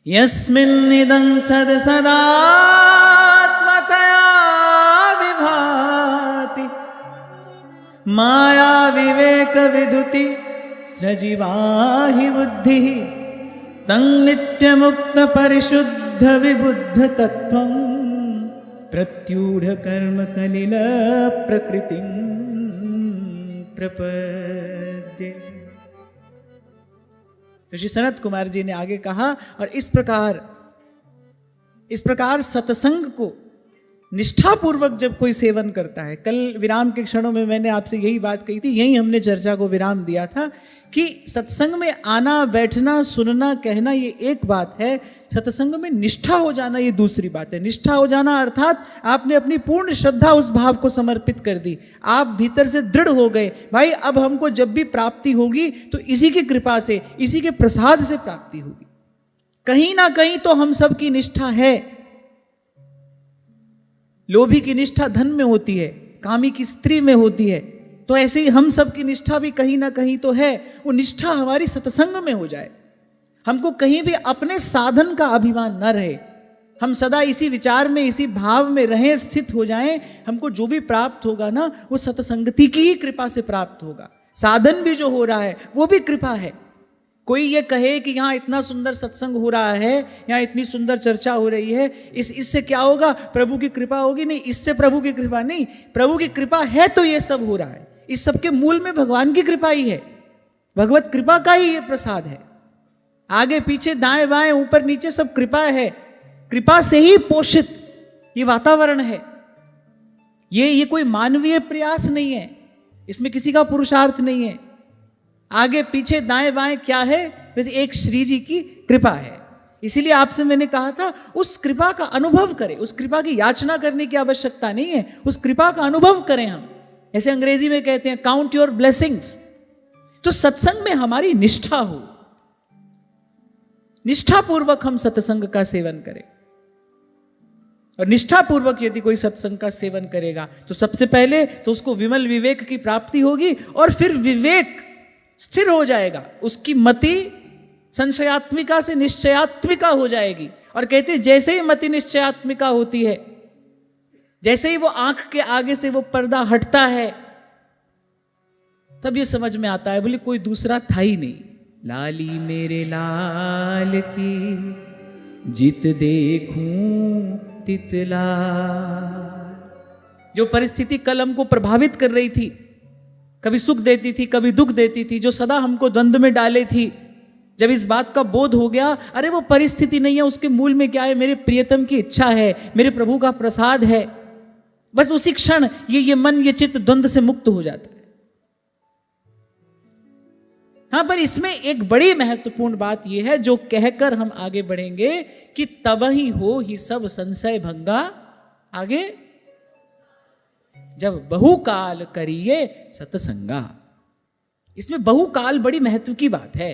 यस्मिन्निदं सदात्मतया विभाति माया विवेक विधुति सजीवाहि बुद्धि तं नित्यमुक्त परिशुद्ध विबुद्ध तत्वं प्रत्यूढ़ कर्म कलिल प्रकृतिं प्रपद्ये। तो श्री सनत कुमार जी ने आगे कहा, और इस प्रकार सत्संग को निष्ठापूर्वक जब कोई सेवन करता है, कल विराम के क्षणों में मैंने आपसे यही बात कही थी, यही हमने चर्चा को विराम दिया था कि सत्संग में आना, बैठना, सुनना, कहना ये एक बात है, सत्संग में निष्ठा हो जाना ये दूसरी बात है। निष्ठा हो जाना अर्थात आपने अपनी पूर्ण श्रद्धा उस भाव को समर्पित कर दी, आप भीतर से दृढ़ हो गए, भाई अब हमको जब भी प्राप्ति होगी तो इसी की कृपा से, इसी के प्रसाद से प्राप्ति होगी। कहीं ना कहीं तो हम सब की निष्ठा है। लोभी की निष्ठा धन में होती है, कामी की स्त्री में होती है, तो ऐसे ही हम सब की निष्ठा भी कहीं ना कहीं तो है। वो निष्ठा हमारी सत्संग में हो जाए, हमको कहीं भी अपने साधन का अभिमान न रहे, हम सदा इसी विचार में, इसी भाव में रहें, स्थित हो जाएं, हमको जो भी प्राप्त होगा ना वो सत्संगति की ही कृपा से प्राप्त होगा। साधन भी जो हो रहा है वो भी कृपा है। कोई ये कहे कि यहाँ इतना सुंदर सत्संग हो रहा है, यहाँ इतनी सुंदर चर्चा हो रही है, इससे क्या होगा, प्रभु की कृपा होगी, नहीं, इससे प्रभु की कृपा नहीं, प्रभु की कृपा है तो ये सब हो रहा है। इस सब के मूल में भगवान की कृपा ही है, भगवत कृपा का ही ये प्रसाद है। आगे पीछे दाएं बाएं ऊपर नीचे सब कृपा है, कृपा से ही पोषित ये वातावरण है। ये कोई मानवीय प्रयास नहीं है, इसमें किसी का पुरुषार्थ नहीं है। आगे पीछे दाएं बाएं क्या है, वैसे एक श्री जी की कृपा है। इसीलिए आपसे मैंने कहा था उस कृपा का अनुभव करें, उस कृपा की याचना करने की आवश्यकता नहीं है, उस कृपा का अनुभव करें हम। ऐसे अंग्रेजी में कहते हैं काउंट योर ब्लेसिंग्स। तो सत्संग में हमारी निष्ठा हो, निष्ठापूर्वक हम सत्संग का सेवन करें। और निष्ठापूर्वक यदि कोई सत्संग का सेवन करेगा तो सबसे पहले तो उसको विमल विवेक की प्राप्ति होगी, और फिर विवेक स्थिर हो जाएगा, उसकी मति संशयात्मिका से निश्चयात्मिका हो जाएगी। और कहते हैं जैसे ही मति निश्चयात्मिका होती है, जैसे ही वो आंख के आगे से वो पर्दा हटता है, तब ये समझ में आता है बोले कोई दूसरा था ही नहीं। लाली मेरे लाल की जित देखूं तितला। जो परिस्थिति कल हमको प्रभावित कर रही थी, कभी सुख देती थी, कभी दुख देती थी, जो सदा हमको द्वंद्व में डाले थी, जब इस बात का बोध हो गया, अरे वो परिस्थिति नहीं है, उसके मूल में क्या है, मेरे प्रियतम की इच्छा है, मेरे प्रभु का प्रसाद है, बस उसी क्षण ये मन, ये चित्त द्वंद्व से मुक्त हो जाता है। हाँ, पर इसमें एक बड़ी महत्वपूर्ण बात यह है जो कहकर हम आगे बढ़ेंगे कि तब ही हो ही सब संशय भंगा, आगे जब बहुकाल करिए सत्संगा। इसमें बहुकाल बड़ी महत्व की बात है।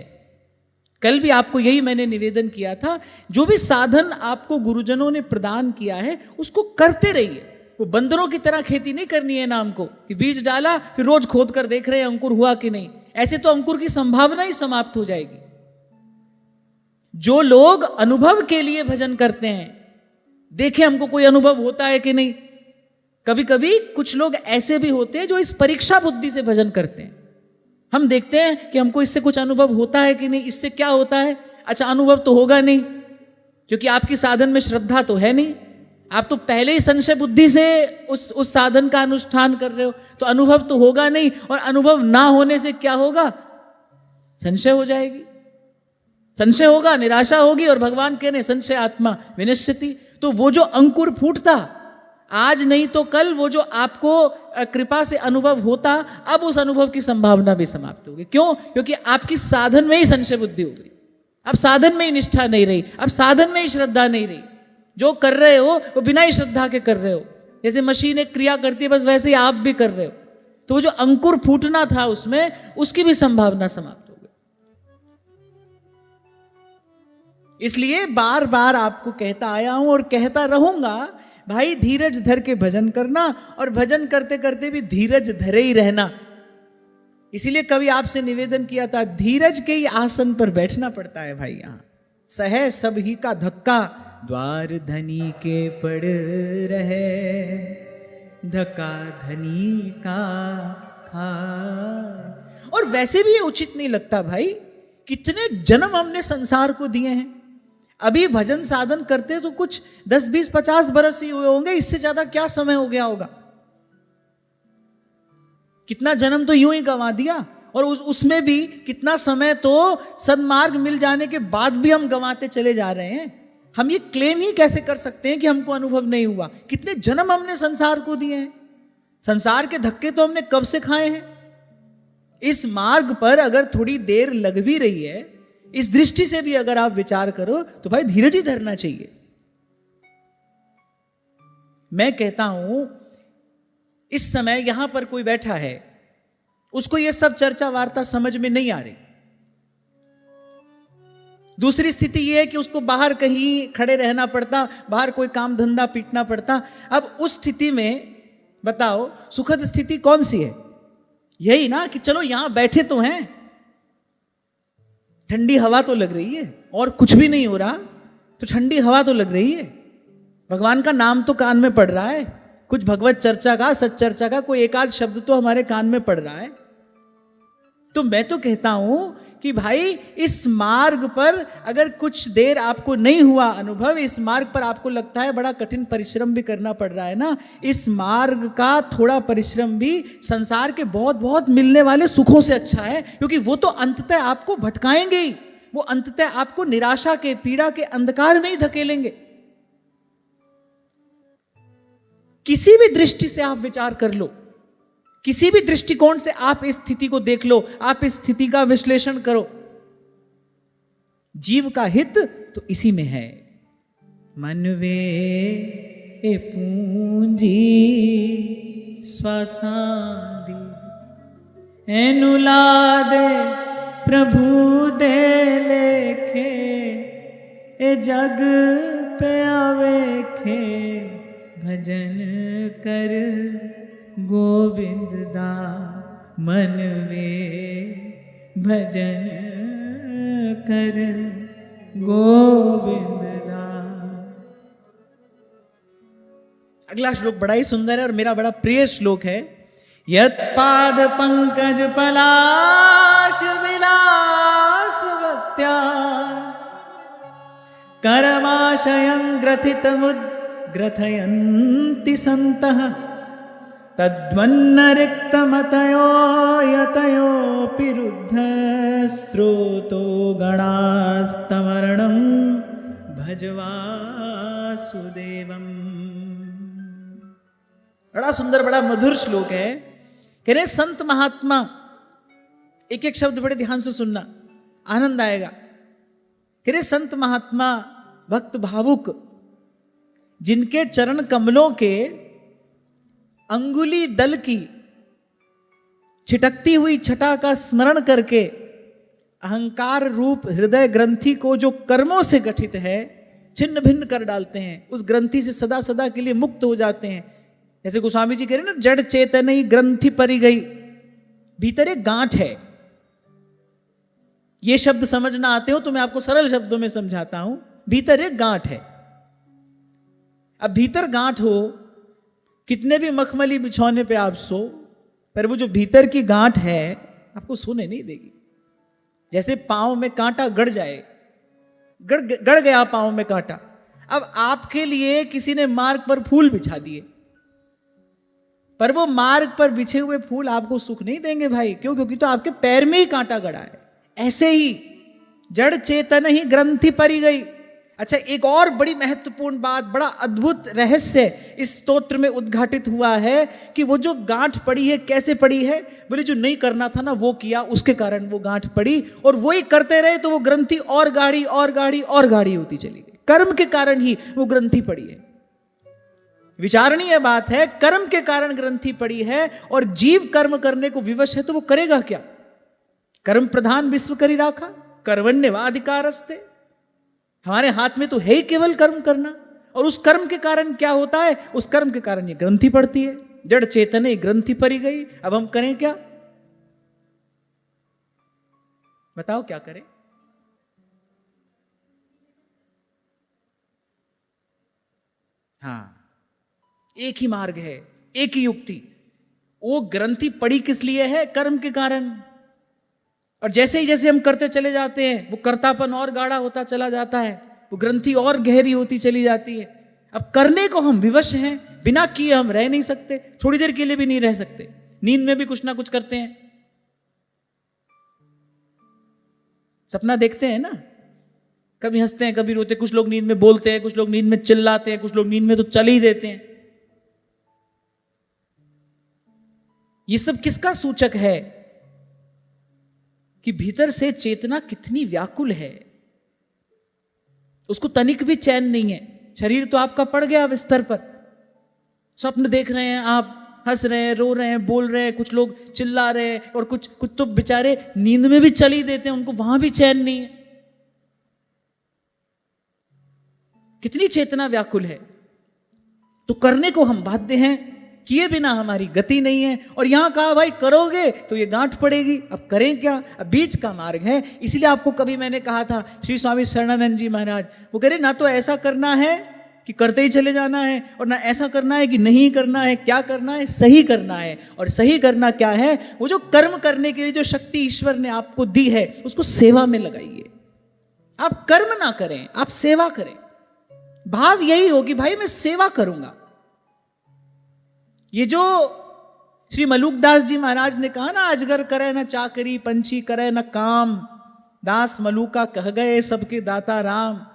कल भी आपको यही मैंने निवेदन किया था, जो भी साधन आपको गुरुजनों ने प्रदान किया है उसको करते रहिए। वो बंदरों की तरह खेती नहीं करनी है नाम को, कि बीज डाला फिर रोज खोद कर देख रहे हैं अंकुर हुआ कि नहीं। ऐसे तो अंकुर की संभावना ही समाप्त हो जाएगी। जो लोग अनुभव के लिए भजन करते हैं, देखें हमको कोई अनुभव होता है कि नहीं। कभी कभी कुछ लोग ऐसे भी होते हैं जो इस परीक्षा बुद्धि से भजन करते हैं। हम देखते हैं कि हमको इससे कुछ अनुभव होता है कि नहीं, इससे क्या होता है, अच्छा अनुभव तो होगा नहीं, क्योंकि आपकी साधन में श्रद्धा तो है नहीं, आप तो पहले ही संशय बुद्धि से उस साधन का अनुष्ठान कर रहे हो, तो अनुभव तो होगा नहीं। और अनुभव ना होने से क्या होगा, संशय हो जाएगी, संशय होगा, निराशा होगी, और भगवान कह रहे संशय आत्मा विनश्यति। तो वो जो अंकुर फूटता आज नहीं तो कल, वो जो आपको कृपा से अनुभव होता, अब उस अनुभव की संभावना भी समाप्त होगी। क्यों? क्योंकि आपकी साधन में ही संशय बुद्धि हो गई, अब साधन में ही निष्ठा नहीं रही, अब साधन में ही श्रद्धा नहीं रही। जो कर रहे हो वो बिना ही श्रद्धा के कर रहे हो। जैसे मशीन एक क्रिया करती है, बस वैसे ही आप भी कर रहे हो। तो जो अंकुर फूटना था उसमें, उसकी भी संभावना समाप्त हो गई। इसलिए बार बार आपको कहता आया हूं और कहता रहूंगा, भाई धीरज धर के भजन करना, और भजन करते करते भी धीरज धरे ही रहना। इसीलिए कभी आपसे निवेदन किया था, धीरज के ही आसन पर बैठना पड़ता है भाई। यहां सहे सब ही का धक्का, द्वार धनी के पड़ रहे, धक्का धनी का खा। और वैसे भी ये उचित नहीं लगता भाई, कितने जन्म हमने संसार को दिए हैं। अभी भजन साधन करते तो कुछ 10, 20, 50 बरस ही हुए होंगे, इससे ज्यादा क्या समय हो गया होगा। कितना जन्म तो यूं ही गंवा दिया, और उसमें भी कितना समय तो सन्मार्ग मिल जाने के बाद भी हम गंवाते चले जा रहे हैं। हम ये क्लेम ही कैसे कर सकते हैं कि हमको अनुभव नहीं हुआ। कितने जन्म हमने संसार को दिए हैं, संसार के धक्के तो हमने कब से खाए हैं। इस मार्ग पर अगर थोड़ी देर लग भी रही है, इस दृष्टि से भी अगर आप विचार करो तो भाई धीरज ही धरना चाहिए। मैं कहता हूं इस समय यहां पर कोई बैठा है, उसको ये सब चर्चा वार्ता समझ में नहीं आ रही। दूसरी स्थिति यह है कि उसको बाहर कहीं खड़े रहना पड़ता, बाहर कोई काम धंधा पीटना पड़ता। अब उस स्थिति में बताओ सुखद स्थिति कौन सी है? यही ना कि चलो यहां बैठे तो हैं, ठंडी हवा तो लग रही है, और कुछ भी नहीं हो रहा तो ठंडी हवा तो लग रही है, भगवान का नाम तो कान में पड़ रहा है, कुछ भगवत चर्चा का, सच्चर्चा का कोई एक आध शब्द तो हमारे कान में पड़ रहा है। तो मैं तो कहता हूं कि भाई इस मार्ग पर अगर कुछ देर आपको नहीं हुआ अनुभव, इस मार्ग पर आपको लगता है बड़ा कठिन परिश्रम भी करना पड़ रहा है ना, इस मार्ग का थोड़ा परिश्रम भी संसार के बहुत बहुत मिलने वाले सुखों से अच्छा है, क्योंकि वो तो अंततः आपको भटकाएंगे ही, वो अंततः आपको निराशा के, पीड़ा के अंधकार में ही धकेलेंगे। किसी भी दृष्टि से आप विचार कर लो, किसी भी दृष्टिकोण से आप इस स्थिति को देख लो, आप इस स्थिति का विश्लेषण करो। जीव का हित तो इसी में है। मनवे ए पूंजी स्वासादी एनुलादे प्रभु दे लेखे, ए जग पे आवेखे भजन कर गोविंद दा, मन वे भजन कर गोविंद दा। अगला श्लोक बड़ा ही सुंदर है और मेरा बड़ा प्रिय श्लोक है। यत पाद पंकज पलाश विलास वक्त्या, करमाशयं ग्रथितमुद्ग्रथयन्ति सन्तः, तद्वन्न रिक्तमतयो यतयोऽपि रुद्ध, स्रोतो गणास्तमरणं भज वासुदेवम्। बड़ा सुंदर, बड़ा मधुर श्लोक है। कह रहे संत महात्मा, एक एक शब्द बड़े ध्यान से सुनना, आनंद आएगा। कह रहे संत महात्मा, भक्त भावुक, जिनके चरण कमलों के अंगुली दल की छिटकती हुई छटा का स्मरण करके अहंकार रूप हृदय ग्रंथि को जो कर्मों से गठित है छिन्न भिन्न कर डालते हैं, उस ग्रंथि से सदा सदा के लिए मुक्त हो जाते हैं। जैसे गोस्वामी जी कह रहे हैं ना, जड़ चेतन ही ग्रंथि परी गई, भीतर एक गांठ है। ये शब्द समझ ना आते हो तो मैं आपको सरल शब्दों में समझाता हूं। भीतर एक गांठ है। अब भीतर गांठ हो, कितने भी मखमली बिछौने पे आप सो, पर वो जो भीतर की गांठ है आपको सोने नहीं देगी। जैसे पांव में कांटा गड़ जाए, गड़ गया पांव में कांटा, अब आपके लिए किसी ने मार्ग पर फूल बिछा दिए, पर वो मार्ग पर बिछे हुए फूल आपको सुख नहीं देंगे भाई। क्यों? क्योंकि तो आपके पैर में ही कांटा गड़ा है। ऐसे ही जड़ चेतन ही ग्रंथि परी गई। अच्छा, एक और बड़ी महत्वपूर्ण बात, बड़ा अद्भुत रहस्य इस स्तोत्र में उद्घाटित हुआ है कि वो जो गांठ पड़ी है कैसे पड़ी है? बोले जो नहीं करना था ना वो किया, उसके कारण वो गांठ पड़ी, और वही करते रहे तो वो ग्रंथि और गाढ़ी और गाढ़ी और गाढ़ी होती चली गई। कर्म के कारण ही वो ग्रंथि पड़ी है। विचारणीय बात है, कर्म के कारण ग्रंथि पड़ी है, और जीव कर्म करने को विवश है तो वो करेगा क्या? कर्म प्रधान विश्व करी राखा, कर्मण्येवाधिकारस्ते। हमारे हाथ में तो है ही केवल कर्म करना, और उस कर्म के कारण क्या होता है? उस कर्म के कारण ये ग्रंथि पड़ती है। जड़ चेतने ग्रंथि पड़ी गई। अब हम करें क्या? बताओ क्या करें? हाँ, एक ही मार्ग है, एक ही युक्ति। वो ग्रंथि पड़ी किस लिए है? कर्म के कारण। और जैसे ही जैसे हम करते चले जाते हैं, वो कर्तापन और गाढ़ा होता चला जाता है, वो ग्रंथि और गहरी होती चली जाती है। अब करने को हम विवश हैं, बिना किए हम रह नहीं सकते, थोड़ी देर के लिए भी नहीं रह सकते। नींद में भी कुछ ना कुछ करते हैं, सपना देखते हैं ना, कभी हंसते हैं कभी रोते, कुछ लोग नींद में बोलते हैं, कुछ लोग नींद में चिल्लाते हैं, कुछ लोग नींद में तो चल ही देते हैं। ये सब किसका सूचक है? कि भीतर से चेतना कितनी व्याकुल है, उसको तनिक भी चैन नहीं है। शरीर तो आपका पड़ गया बिस्तर पर, स्वप्न देख रहे हैं आप, हंस रहे हैं, रो रहे हैं, बोल रहे हैं, कुछ लोग चिल्ला रहे हैं, और कुछ तो बेचारे नींद में भी चल ही देते हैं, उनको वहां भी चैन नहीं है। कितनी चेतना व्याकुल है। तो करने को हम बाध्य हैं, किए बिना हमारी गति नहीं है। और यहां कहा भाई करोगे तो ये गांठ पड़ेगी। अब करें क्या? अब बीच का मार्ग है। इसलिए आपको कभी मैंने कहा था, श्री स्वामी शरणानंद जी महाराज वो कह रहे ना तो ऐसा करना है कि करते ही चले जाना है, और ना ऐसा करना है कि नहीं करना है। क्या करना है? सही करना है। और सही करना क्या है? वो जो कर्म करने के लिए जो शक्ति ईश्वर ने आपको दी है, उसको सेवा में लगाइए। आप कर्म ना करें, आप सेवा करें। भाव यही हो कि भाई मैं सेवा करूंगा। ये जो श्री मलुकदास जी महाराज ने कहा ना, अजगर करे न चाकरी, पंछी करे न काम, दास मलुका कह गए सबके दाता राम।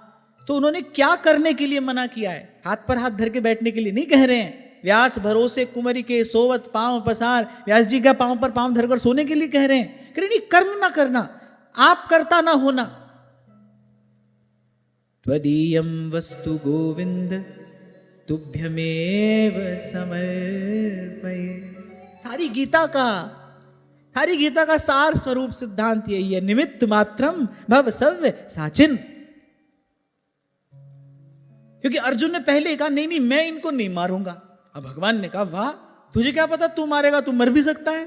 तो उन्होंने क्या करने के लिए मना किया है? हाथ पर हाथ धर के बैठने के लिए नहीं कह रहे हैं। व्यास भरोसे कुंवरी के सोवत पांव पसार, व्यास जी का पांव पर पांव धरकर सोने के लिए कह रहे हैं। कह रहे नहीं, कर्म ना करना, आप करता ना होना। त्वदीयं वस्तु गोविंद तुभ्यमेव समर्पये। सारी गीता का सार स्वरूप सिद्धांत यही है, निमित्त मात्रम भव सव्य साचिन। क्योंकि अर्जुन ने पहले कहा नहीं नहीं मैं इनको नहीं मारूंगा। अब भगवान ने कहा वाह, तुझे क्या पता तू मारेगा, तू मर भी सकता है।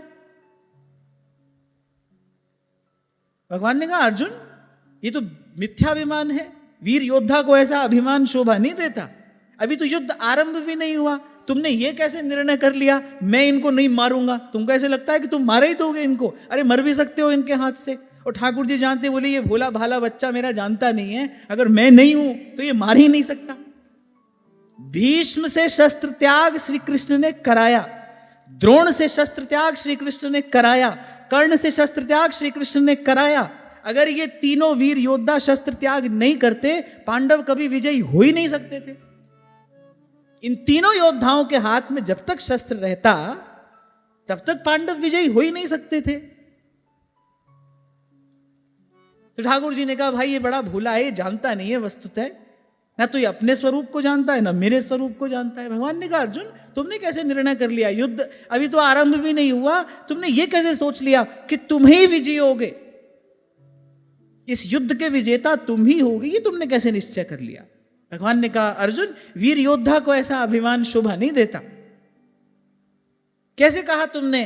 भगवान ने कहा अर्जुन ये तो मिथ्याभिमान है, वीर योद्धा को ऐसा अभिमान शोभा नहीं देता। अभी तो युद्ध आरंभ भी नहीं हुआ, तुमने ये कैसे निर्णय कर लिया मैं इनको नहीं मारूंगा? तुमको ऐसे लगता है कि तुम मारे ही दोगे इनको? अरे मर भी सकते हो इनके हाथ से। और ठाकुर जी जानते, बोले ये भोला भाला बच्चा मेरा जानता नहीं है, अगर मैं नहीं हूं तो ये मार ही नहीं सकता। भीष्म से शस्त्र त्याग श्री कृष्ण ने कराया, द्रोण से शस्त्र त्याग श्री कृष्ण ने कराया, कर्ण से शस्त्र त्याग श्री कृष्ण ने कराया। अगर ये तीनों वीर योद्धा शस्त्र त्याग नहीं करते, पांडव कभी विजयी हो ही नहीं सकते थे। इन तीनों योद्धाओं के हाथ में जब तक शस्त्र रहता, तब तक पांडव विजयी हो ही नहीं सकते थे। तो ठाकुर जी ने कहा भाई ये बड़ा भूला है, ये जानता नहीं है वस्तुतः, ना तो ये अपने स्वरूप को जानता है ना मेरे स्वरूप को जानता है। भगवान ने कहा अर्जुन तुमने कैसे निर्णय कर लिया? युद्ध अभी तो आरंभ भी नहीं हुआ, तुमने ये कैसे सोच लिया कि तुम ही विजयी होगे, इस युद्ध के विजेता तुम ही होगे? ये तुमने कैसे निश्चय कर लिया? भगवान ने कहा अर्जुन वीर योद्धा को ऐसा अभिमान शोभा नहीं देता। कैसे कहा तुमने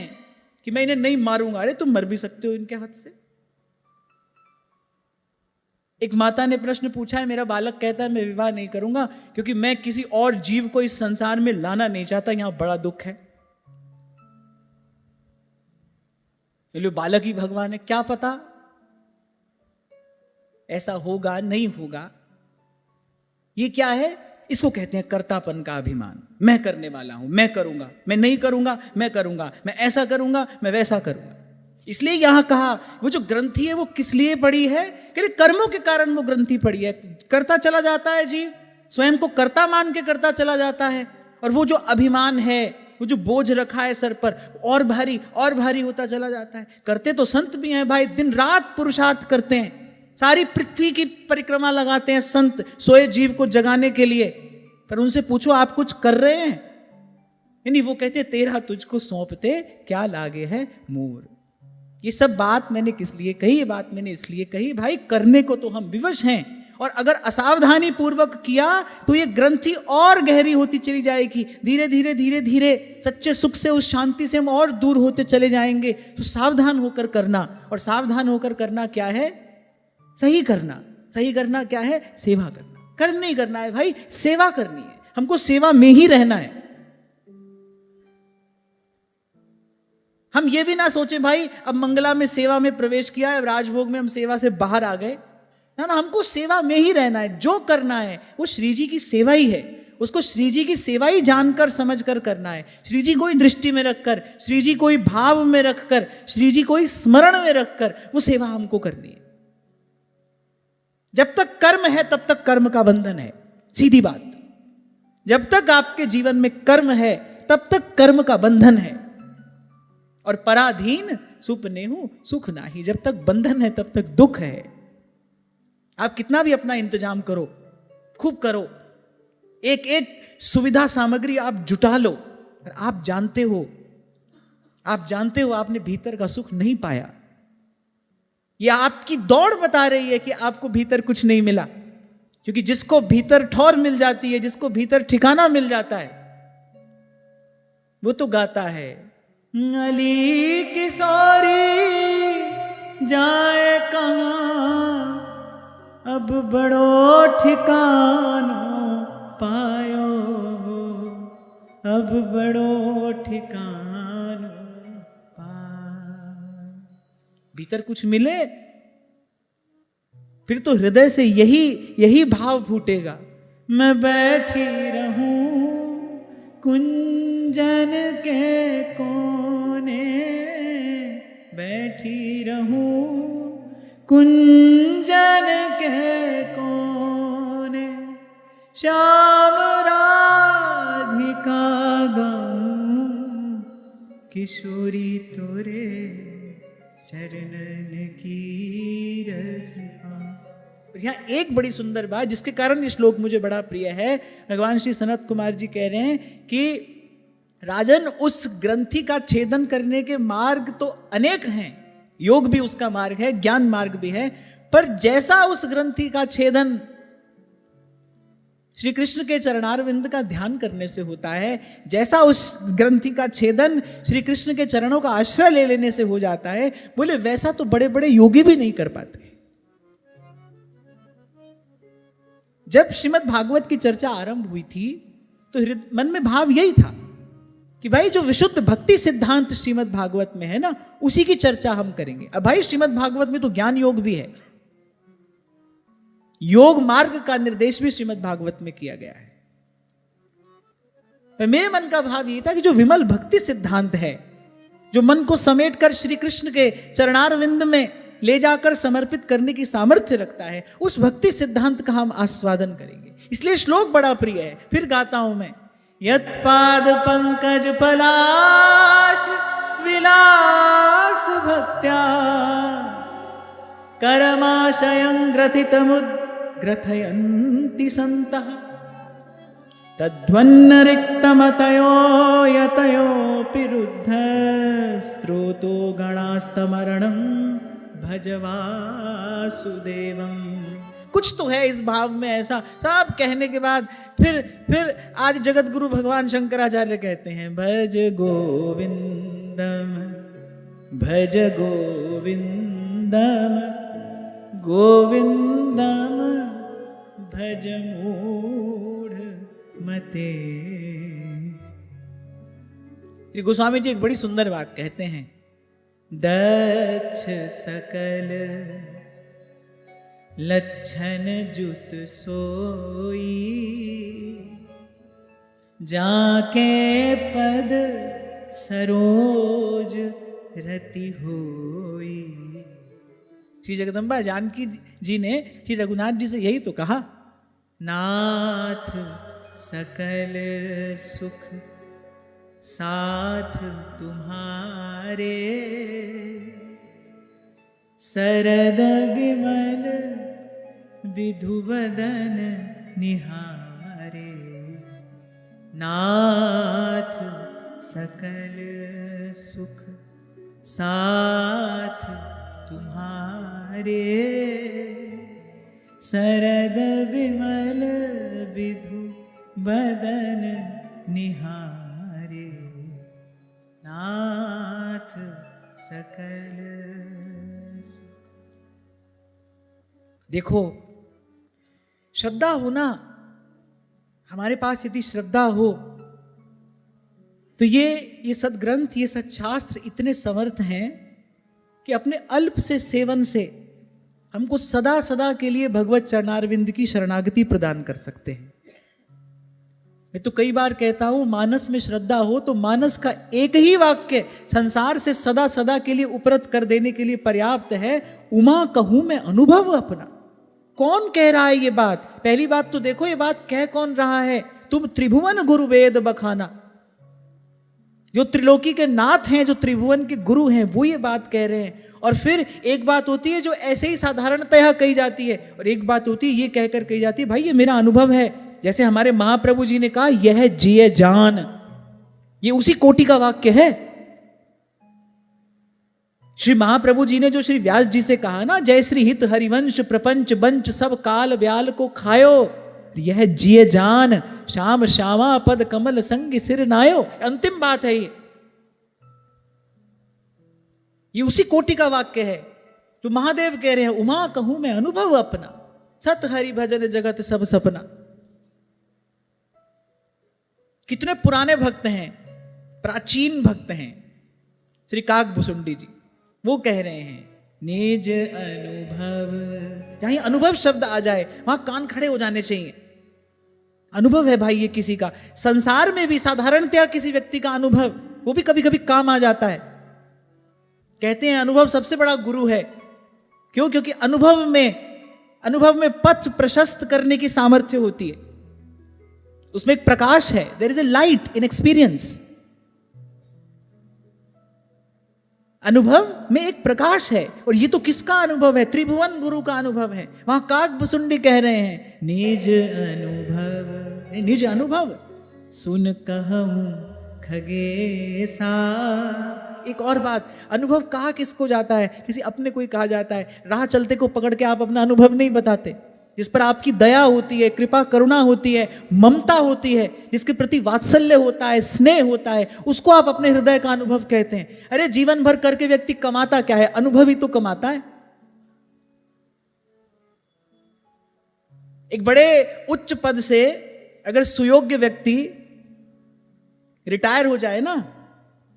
कि मैं इन्हें नहीं मारूंगा? अरे तुम मर भी सकते हो इनके हाथ से। एक माता ने प्रश्न पूछा है, मेरा बालक कहता है मैं विवाह नहीं करूंगा क्योंकि मैं किसी और जीव को इस संसार में लाना नहीं चाहता, यहां बड़ा दुख है। बालक ही भगवान है, क्या पता ऐसा होगा नहीं होगा। ये क्या है? इसको कहते हैं कर्तापन का अभिमान। मैं करने वाला हूं, मैं करूंगा, मैं नहीं करूंगा, मैं करूंगा, मैं ऐसा करूंगा, मैं वैसा करूंगा। इसलिए यहां कहा वो जो ग्रंथि है वो किस लिए पड़ी है? कि कर्मों के कारण वो ग्रंथि पड़ी है। करता चला जाता है जीव, स्वयं को कर्ता मान के करता चला जाता है, और वो जो अभिमान है, वो जो बोझ रखा है सर पर, और भारी होता चला जाता है। करते तो संत भी हैं भाई, दिन रात पुरुषार्थ करते हैं, सारी पृथ्वी की परिक्रमा लगाते हैं संत सोए जीव को जगाने के लिए। पर उनसे पूछो आप कुछ कर रहे हैं? नहीं, वो कहते तेरा तुझको सौंपते क्या लागे है मोर। ये सब बात मैंने किस लिए कही? ये बात मैंने इसलिए कही भाई करने को तो हम विवश हैं, और अगर असावधानी पूर्वक किया तो ये ग्रंथि और गहरी होती चली जाएगी। धीरे धीरे धीरे धीरे सच्चे सुख से, उस शांति से हम और दूर होते चले जाएंगे। तो सावधान होकर करना, और सावधान होकर करना क्या है? सही करना। सही करना क्या है? सेवा करना। कर्म नहीं करना है भाई, सेवा करनी है। हमको सेवा में ही रहना है। हम ये भी ना सोचें भाई अब मंगला में सेवा में प्रवेश किया है, राजभोग में हम सेवा से बाहर आ गए। ना ना, हमको सेवा में ही रहना है। जो करना है वो श्री जी की सेवा ही है, उसको श्री जी की सेवा ही जानकर समझकर करना है। श्री जी को ही दृष्टि में रखकर, श्री जी को ही भाव में रखकर, श्री जी को ही स्मरण में रखकर वो सेवा हमको करनी है। जब तक कर्म है तब तक कर्म का बंधन है, सीधी बात। जब तक आपके जीवन में कर्म है तब तक कर्म का बंधन है। और पराधीन सुपनेहु सुख नाही, जब तक बंधन है तब तक दुख है। आप कितना भी अपना इंतजाम करो, खूब करो, एक एक सुविधा सामग्री आप जुटा लो, और आप जानते हो आपने भीतर का सुख नहीं पाया। यह आपकी दौड़ बता रही है कि आपको भीतर कुछ नहीं मिला। क्योंकि जिसको भीतर ठौर मिल जाती है, जिसको भीतर ठिकाना मिल जाता है, वो तो गाता है अली किशोरी जाए कहां, अब बड़ो ठिकानो पायो, अब बड़ो ठिकानो पायो। भीतर कुछ मिले फिर तो हृदय से यही भाव फूटेगा, मैं बैठी रहूं कुंजन के कोने, बैठी रहूं कुंजन के कोने, श्याम राधिका गाऊं, किशोरी तोरे चरणन की रज़ा। यहाँ एक बड़ी सुंदर बात जिसके कारण ये श्लोक मुझे बड़ा प्रिय है, भगवान श्री सनत कुमार जी कह रहे हैं कि राजन उस ग्रंथि का छेदन करने के मार्ग तो अनेक हैं, योग भी उसका मार्ग है, ज्ञान मार्ग भी है, पर जैसा उस ग्रंथि का छेदन श्री कृष्ण के चरणारविंद का ध्यान करने से होता है, जैसा उस ग्रंथि का छेदन श्री कृष्ण के चरणों का आश्रय ले लेने से हो जाता है, बोले वैसा तो बड़े बड़े योगी भी नहीं कर पाते। जब श्रीमद् भागवत की चर्चा आरंभ हुई थी तो मन में भाव यही था कि भाई जो विशुद्ध भक्ति सिद्धांत श्रीमद् भागवत में है ना, उसी की चर्चा हम करेंगे। अब भाई श्रीमद् भागवत में तो ज्ञान योग भी है, योग मार्ग का निर्देश भी श्रीमद् भागवत में किया गया है। पर मेरे मन का भाव ये था कि जो विमल भक्ति सिद्धांत है, जो मन को समेटकर श्री कृष्ण के चरणारविंद में ले जाकर समर्पित करने की सामर्थ्य रखता है, उस भक्ति सिद्धांत का हम आस्वादन करेंगे। इसलिए श्लोक बड़ा प्रिय है। फिर गाता हूं मैं, यत्पाद पंकज पलाश विलास भक्त्या, करमाशयं ग्रथितमुद्ग्रथयन्ति सन्तः, तद्वन्न रिक्तमतयो यतयोऽपि रुद्ध, स्रोतो गणास्तमरणं भज वासुदेवम। कुछ तो है इस भाव में ऐसा। सब कहने के बाद फिर आज जगत गुरु भगवान शंकराचार्य कहते हैं, भज गोविंदम भज गोविंदम गोविंदम भज मूढ़ मते। श्री गोस्वामी जी एक बड़ी सुंदर बात कहते हैं, दक्ष सकल लच्छन जुत सोई, जाके पद सरोज रति होई। श्री जगदम्बा जानकी जी ने श्री रघुनाथ जी से यही तो कहा, नाथ सकल सुख साथ तुम्हारे, सरद विमल विधुवदन निहारे। नाथ सकल सुख साथ तुम्हारे, सरद विमल विधुवदन निहारे। नाथ सकल। देखो, श्रद्धा होना हमारे पास यदि श्रद्धा हो तो ये सद्ग्रंथ, ये सच्छास्त्र इतने समर्थ हैं कि अपने अल्प से सेवन से हमको सदा सदा के लिए भगवत चरणारविंद की शरणागति प्रदान कर सकते हैं। मैं तो कई बार कहता हूं, मानस में श्रद्धा हो तो मानस का एक ही वाक्य संसार से सदा सदा के लिए उपरत कर देने के लिए पर्याप्त है। उमा कहूं मैं अनुभव अपना। कौन कह रहा है ये बात? पहली बात तो देखो ये बात कह कौन रहा है? तुम त्रिभुवन गुरु वेद बखाना। जो त्रिलोकी के नाथ हैं, जो त्रिभुवन के गुरु हैं, वो ये बात कह रहे हैं। और फिर एक बात होती है जो ऐसे ही साधारणतया कही जाती है, और एक बात होती है ये कहकर कही जाती है, भाई ये मेरा अनुभव है। जैसे हमारे महाप्रभु जी ने कहा, यह जिए जान, ये उसी कोटि का वाक्य है। श्री महाप्रभु जी ने जो श्री व्यास जी से कहा ना, जय श्री हित हरिवंश प्रपंच बंच सब काल ब्याल को खायो, यह जिए जान श्याम श्यामा पद कमल संग सिर नायो, अंतिम बात है ये उसी कोटि का वाक्य है जो महादेव कह रहे हैं, उमा कहूं मैं अनुभव अपना, सत हरि भजन जगत सब सपना। कितने पुराने भक्त हैं, प्राचीन भक्त हैं। श्री काक भुसुंडी जी वो कह रहे हैं, निज अनुभव। जहां अनुभव शब्द आ जाए वहां कान खड़े हो जाने चाहिए। अनुभव है भाई ये किसी का, संसार में भी साधारणतया किसी व्यक्ति का अनुभव, वो भी कभी कभी काम आ जाता है। कहते हैं अनुभव सबसे बड़ा गुरु है। क्यों? क्योंकि अनुभव में पथ प्रशस्त करने की सामर्थ्य होती है, उसमें एक प्रकाश है। There is a light in experience. अनुभव में एक प्रकाश है, और ये तो किसका अनुभव है? त्रिभुवन गुरु का अनुभव है। वहां काक भुसुंडी कह रहे हैं, निज अनुभव, निज अनुभव सुन कहूं खगेसा। एक और बात, अनुभव कहा किसको जाता है? किसी अपने को ही कहा जाता है। राह चलते को पकड़ के आप अपना अनुभव नहीं बताते। जिस पर आपकी दया होती है, कृपा करुणा होती है, ममता होती है, जिसके प्रति वात्सल्य होता है, स्नेह होता है, उसको आप अपने हृदय का अनुभव कहते हैं। अरे जीवन भर करके व्यक्ति कमाता क्या है? अनुभव ही तो कमाता है। एक बड़े उच्च पद से अगर सुयोग्य व्यक्ति रिटायर हो जाए ना,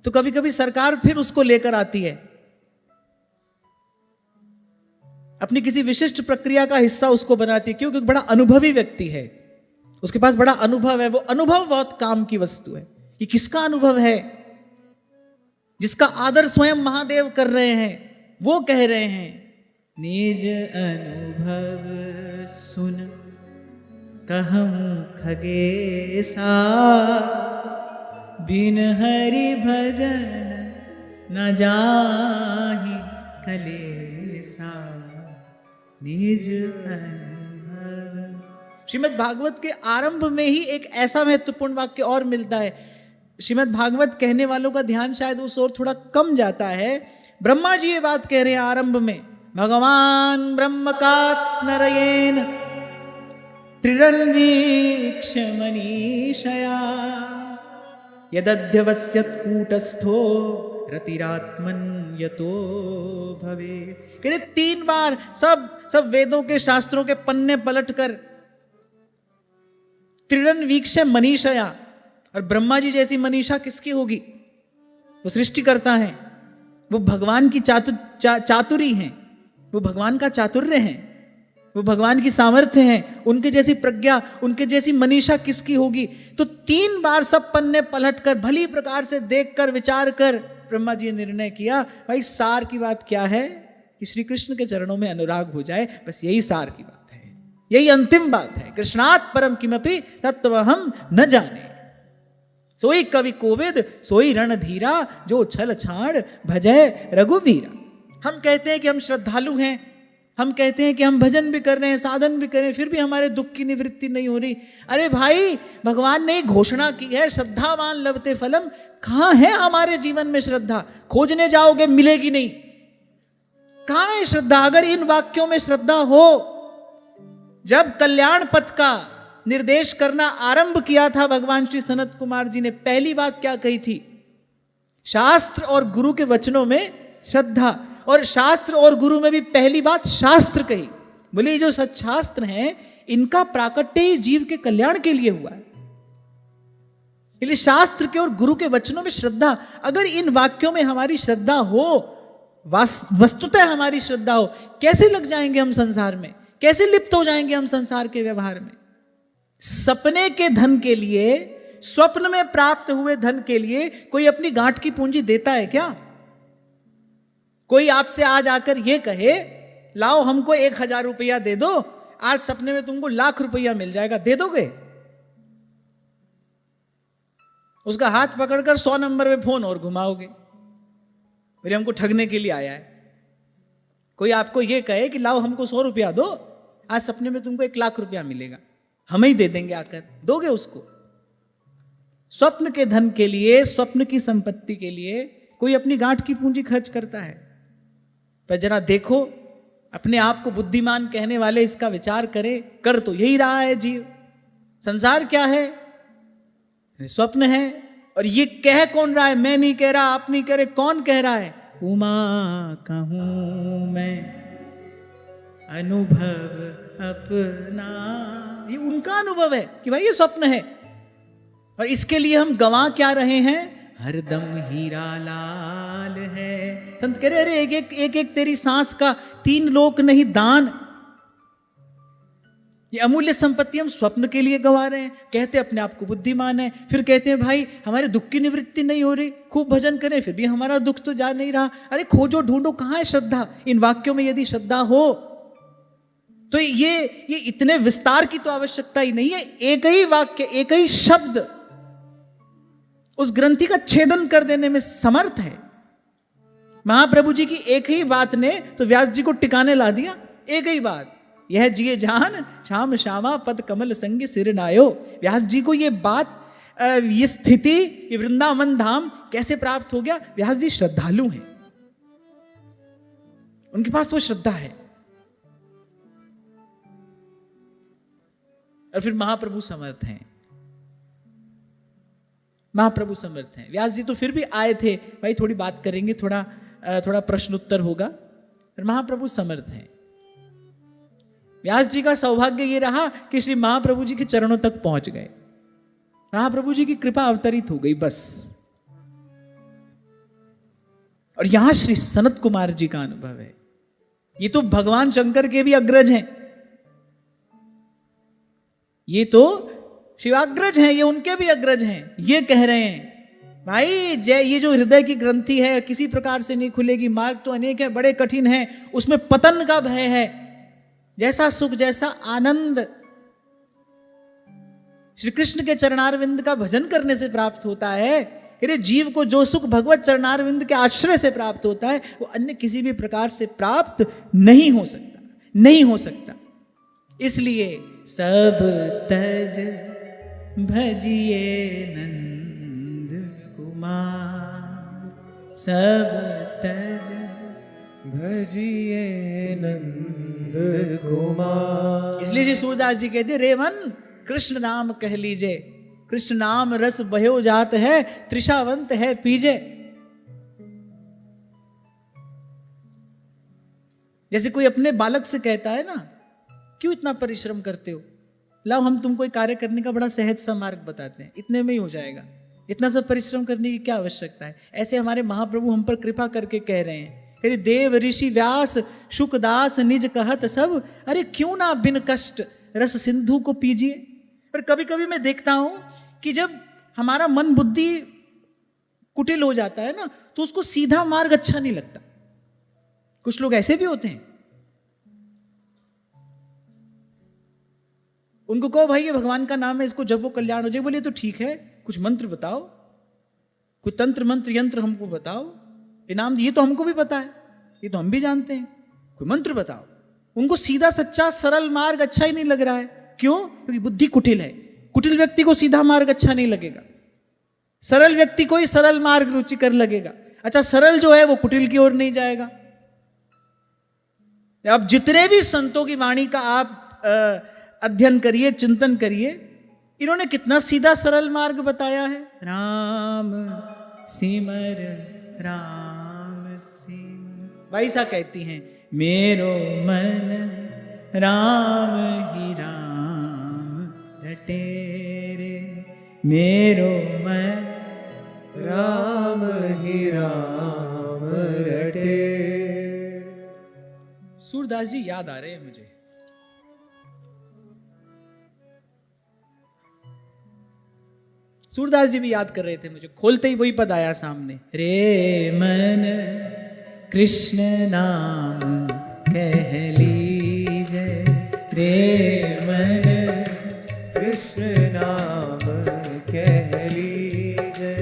तो कभी कभी सरकार फिर उसको लेकर आती है, अपनी किसी विशिष्ट प्रक्रिया का हिस्सा उसको बनाती है। क्यों? क्योंकि बड़ा अनुभवी व्यक्ति है, उसके पास बड़ा अनुभव है। वो अनुभव बहुत काम की वस्तु है। ये किसका अनुभव है? जिसका आदर स्वयं महादेव कर रहे हैं। वो कह रहे हैं, निज अनुभव सुन कहूं खगेसा, बिन हरि भजन न जाहि कलेसा, निज अनुभव। श्रीमद् भागवत के आरंभ में ही एक ऐसा महत्वपूर्ण वाक्य और मिलता है। श्रीमद् भागवत कहने वालों का ध्यान शायद उस ओर थोड़ा कम जाता है। ब्रह्मा जी ये बात कह रहे हैं आरंभ में, भगवान ब्रह्म कात्स्नरयेन त्रिरन्वीक्ष मनीषया, यदध्यवस्यत् कूटस्थो रतिरात्मन यतो भवे। कह रहे 3 बार सब वेदों के शास्त्रों के पन्ने पलटकर त्रिरन्वीक्ष मनीषया, और ब्रह्मा जी जैसी मनीषा किसकी होगी? वो सृष्टि करता है, वो भगवान की चातुरी हैं, वो भगवान का चातुर्य है, वो भगवान की सामर्थ्य है। उनके जैसी प्रज्ञा, उनके जैसी मनीषा किसकी होगी? तो 3 बार सब पन्ने पलटकर भली प्रकार से देखकर विचार कर ब्रह्मा जी ने निर्णय किया, भाई सार की बात क्या है कि श्री कृष्ण के चरणों में अनुराग हो जाए, बस यही सार की बात है, यही अंतिम बात है। कृष्णात् परम किमपि तत्त्वहम् न जाने, सोई कवि कोविद सोई रणधीरा, जो छल छाड़ भजय रघुवीरा। हम कहते हैं कि हम श्रद्धालु हैं, हम कहते हैं कि हम भजन भी कर रहे हैं, साधन भी कर रहे हैं, फिर भी हमारे दुख की निवृत्ति नहीं हो रही। अरे भाई, भगवान ने घोषणा की है, श्रद्धावान लभते फलम। कहां है हमारे जीवन में श्रद्धा? खोजने जाओगे मिलेगी नहीं। कहां है श्रद्धा? अगर इन वाक्यों में श्रद्धा हो, जब कल्याण पथ का निर्देश करना आरंभ किया था भगवान श्री सनत कुमार जी ने, पहली बात क्या कही थी? शास्त्र और गुरु के वचनों में श्रद्धा। और शास्त्र और गुरु में भी पहली बात शास्त्र कही। बोले ये जो सच्छास्त्र हैं, इनका प्राकट्य ही जीव के कल्याण के लिए हुआ है। इसलिए शास्त्र के और गुरु के वचनों में श्रद्धा, अगर इन वाक्यों में हमारी श्रद्धा हो, वस्तुतः हमारी श्रद्धा हो, कैसे लग जाएंगे हम संसार में, कैसे लिप्त हो जाएंगे हम संसार के व्यवहार में। सपने के धन के लिए, स्वप्न में प्राप्त हुए धन के लिए कोई अपनी गांठ की पूंजी देता है क्या? कोई आपसे आज आकर यह कहे लाओ हमको 1000 रुपया दे दो, आज सपने में तुमको 1,00,000 रुपया मिल जाएगा, दे दोगे? उसका हाथ पकड़कर 100 नंबर पे फोन और घुमाओगे, मेरे हमको ठगने के लिए आया है। कोई आपको यह कहे कि लाओ हमको 100 रुपया दो, आज सपने में तुमको 1,00,000 रुपया मिलेगा, हम ही दे देंगे, आकर दोगे उसको? स्वप्न के धन के लिए, स्वप्न की संपत्ति के लिए कोई अपनी गांठ की पूंजी खर्च करता है? पर जरा देखो, अपने आप को बुद्धिमान कहने वाले इसका विचार करें, कर तो यही रहा है जीव। संसार क्या है? स्वप्न है। और ये कह कौन रहा है? मैं नहीं कह रहा, आप नहीं कह रहे, कौन कह रहा है? उमा कहूं मैं अनुभव अपना, ये उनका अनुभव है कि भाई ये स्वप्न है। और इसके लिए हम गंवा क्या रहे हैं? हरदम हीरा लाल है। संत कह रहे अरे एक एक तेरी सांस का 3 लोक नहीं दान। ये अमूल्य संपत्ति हम स्वप्न के लिए गवा रहे हैं। कहते अपने आप को बुद्धिमान है, फिर कहते हैं भाई हमारे दुख की निवृत्ति नहीं हो रही, खूब भजन करें फिर भी हमारा दुख तो जा नहीं रहा। अरे खोजो ढूंढो, कहां है श्रद्धा? इन वाक्यों में यदि श्रद्धा हो तो ये इतने विस्तार की तो आवश्यकता ही नहीं है। एक ही वाक्य, एक ही शब्द उस ग्रंथि का छेदन कर देने में समर्थ है। महाप्रभु जी की एक ही बात ने तो व्यास जी को टिकाने ला दिया। एक ही बात, यह जिए जान श्याम श्यामा पद कमल संग सिर नायो। व्यास जी को ये बात, ये स्थिति, ये वृंदावन धाम कैसे प्राप्त हो गया? व्यास जी श्रद्धालु हैं, उनके पास वो श्रद्धा है। और फिर महाप्रभु समर्थ हैं, महाप्रभु समर्थ हैं। व्यास जी तो फिर भी आए थे, भाई थोड़ी बात करेंगे, थोड़ा प्रश्न उत्तर होगा। फिर महाप्रभु समर्थ हैं। व्यास जी का सौभाग्य ये रहा कि श्री महाप्रभु जी के चरणों तक पहुंच गए, महाप्रभु जी की कृपा अवतरित हो गई बस। और यहां श्री सनत कुमार जी का अनुभव है। ये तो भगवान शंकर के भी अग्रज हैं, ये तो शिवाग्रज हैं, ये उनके भी अग्रज हैं। ये कह रहे हैं भाई जय, ये जो हृदय की ग्रंथि है किसी प्रकार से नहीं खुलेगी, मार्ग तो अनेक है, बड़े कठिन है, उसमें पतन का भय है। जैसा सुख जैसा आनंद श्री कृष्ण के चरणारविंद का भजन करने से प्राप्त होता है, अरे जीव को जो सुख भगवत चरणारविंद के आश्रय से प्राप्त होता है वो अन्य किसी भी प्रकार से प्राप्त नहीं हो सकता, नहीं हो सकता। इसलिए सब तज भजिए नंद कुमार, सब तज भजिए नंद कुमार। इसलिए जी सूरदास जी कहते रेवन कृष्ण नाम कह लीजे, कृष्ण नाम रस बह्यो जात है, त्रिषावंत है पीजे। जैसे कोई अपने बालक से कहता है ना, क्यों इतना परिश्रम करते हो, लाओ हम तुमको एक कार्य करने का बड़ा सहज सा मार्ग बताते हैं, इतने में ही हो जाएगा, इतना सब परिश्रम करने की क्या आवश्यकता है। ऐसे हमारे महाप्रभु हम पर कृपा करके कह रहे हैं, अरे देव ऋषि व्यास शुकदास निज कहत सब, अरे क्यों ना बिन कष्ट रस सिंधु को पीजिए। पर कभी कभी मैं देखता हूं कि जब हमारा मन बुद्धि कुटिल हो जाता है ना, तो उसको सीधा मार्ग अच्छा नहीं लगता। कुछ लोग ऐसे भी होते हैं, उनको कहो भाई ये भगवान का नाम है, इसको जपो कल्याण हो जाए, बोले तो ठीक है, कुछ मंत्र बताओ, कोई तंत्र मंत्र यंत्र हमको बताओ, इनाम ये तो हमको भी पता है, ये तो हम भी जानते हैं, कोई मंत्र बताओ। उनको सीधा सच्चा सरल मार्ग अच्छा ही नहीं लग रहा है। क्यों? क्योंकि बुद्धि कुटिल है। कुटिल व्यक्ति को सीधा मार्ग अच्छा नहीं लगेगा, सरल व्यक्ति को ही सरल मार्ग रुचिकर लगेगा। अच्छा सरल जो है वो कुटिल की ओर नहीं जाएगा। अब जितने भी संतों की वाणी का आप अध्ययन करिए, चिंतन करिए, इन्होंने कितना सीधा सरल मार्ग बताया है। राम सिमर राम सिमर, वैसा कहती हैं, मेरो मन राम ही राम रटे रे मेरो मन, राम ही राम रटे। सूरदास जी याद आ रहे हैं मुझे। सूरदास जी भी याद कर रहे थे मुझे, खोलते ही वही पद आया सामने, रे मन कृष्ण नाम कह लीजे, रे मन कृष्ण नाम कह लीजे,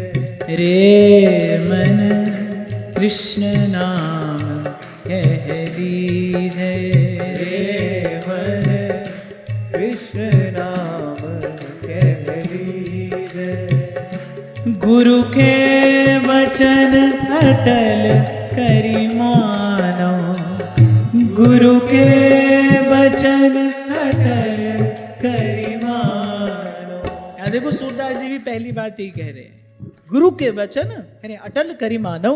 रे मन कृष्ण नाम कह लीजे, रे मन कृष्ण नाम कह लीजे। गुरु के वचन अटल करि मानो, गुरु के वचन अटल करि मानो। यहाँ देखो सूरदास जी भी पहली बात यही कह रहे हैं, गुरु के वचन यानी अटल करि मानो।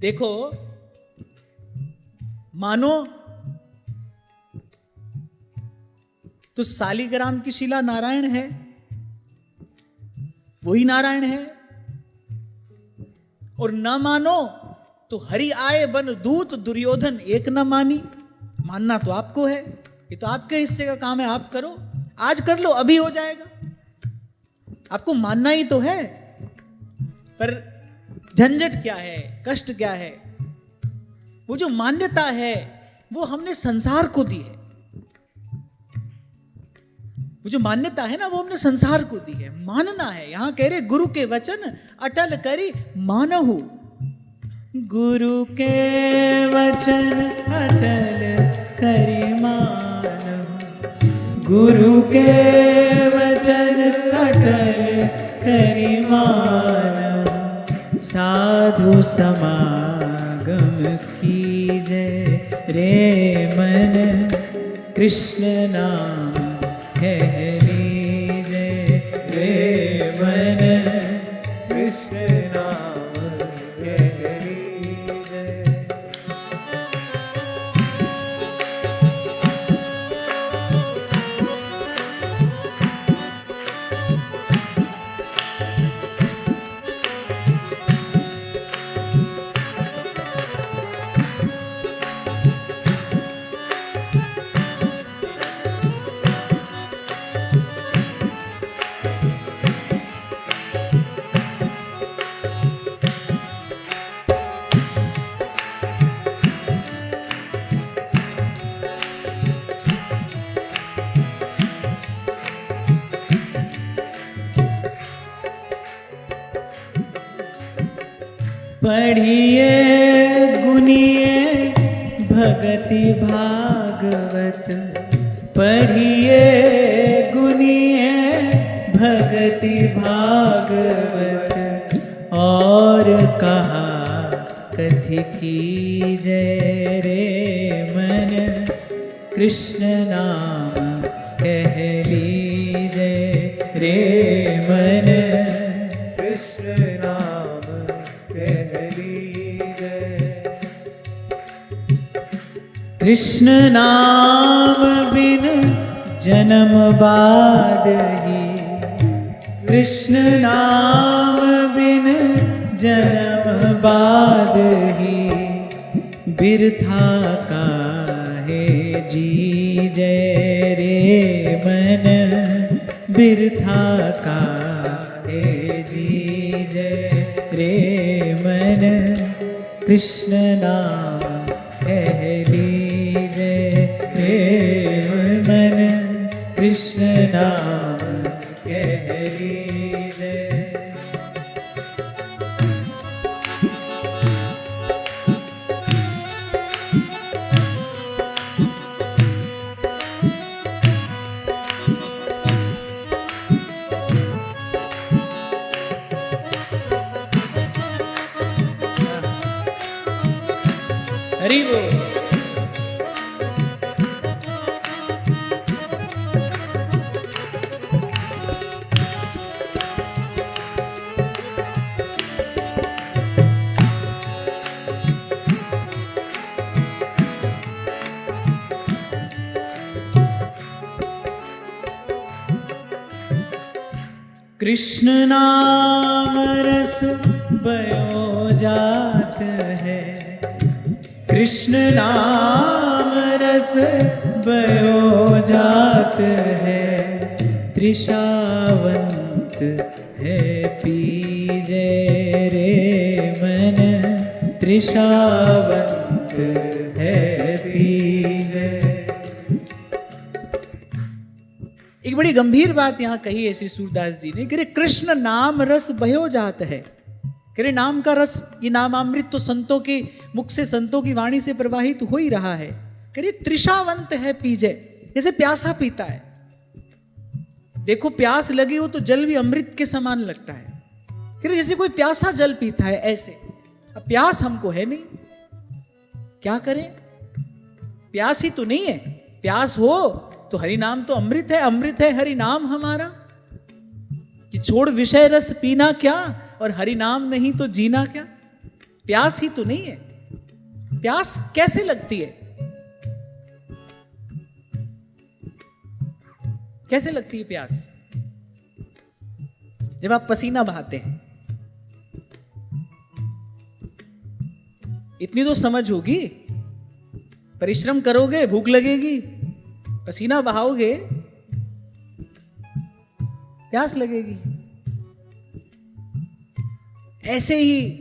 देखो मानो तो सालीग्राम की शिला नारायण है, वही नारायण है। और न मानो तो हरि आए बन दूत दुर्योधन एक न मानी। मानना तो आपको है, ये तो आपके हिस्से का काम है, आप करो, आज कर लो, अभी हो जाएगा। आपको मानना ही तो है, पर झंझट क्या है, कष्ट क्या है? वो जो मान्यता है वो हमने संसार को दी है। वो जो मान्यता है ना वो हमने संसार को दी है। मानना है, यहां कह रहे गुरु के वचन अटल करी मानहु, गुरु के वचन अटल करी मानहु, गुरु के वचन अटल करी मानहु। साधु समागम कीजे, रे मन कृष्ण नाम कह लीजे, रे मन कृष्ण नाम कह लीजे। पढ़िए गुनिए भगति भागवत, पढ़िए गुनिए भगति भागवत, और कहा कथि कीजे, रे मन कृष्ण नाम कह लीजे, रे मन कृष्ण नाम कह लीजे। कृष्ण नाम बिन जन्म बाद ही, कृष्ण नाम बिन जन्म बाद ही, बिरथा काहे जीजे, रे मन बिरथा काहे जीजे, रे मन कृष्ण नाम कह लीजे, रे मन कृष्ण नाम कह लीजे। हरि बोल। कृष्ण नाम रस बयो जात है, कृष्ण नाम रस बयो जात है, तृषावंत है पीजे रे मन, तृषावंत है पीजे। एक बड़ी गंभीर बात यहां कही है श्री सूरदास जी ने कि कृष्ण नाम रस बहो जात है, कि नाम का रस, ये नामामृत तो संतों के मुख से, संतों की वाणी से प्रवाहित हो ही रहा है। कि तृषावंत है पीजे, जैसे प्यासा पीता है। देखो प्यास लगी हो तो जल भी अमृत के समान लगता है, कि जैसे कोई प्यासा जल पीता है ऐसे। अब प्यास हमको है नहीं, क्या करें? प्यास ही तो नहीं है। प्यास हो तो हरि नाम तो अमृत है, अमृत है हरि नाम हमारा। कि छोड़ विषय रस पीना क्या, और हरि नाम नहीं तो जीना क्या। प्यास ही तो नहीं है। प्यास कैसे लगती है? कैसे लगती है प्यास? जब आप पसीना बहाते हैं। इतनी तो समझ होगी, परिश्रम करोगे भूख लगेगी, पसीना बहाओगे प्यास लगेगी। ऐसे ही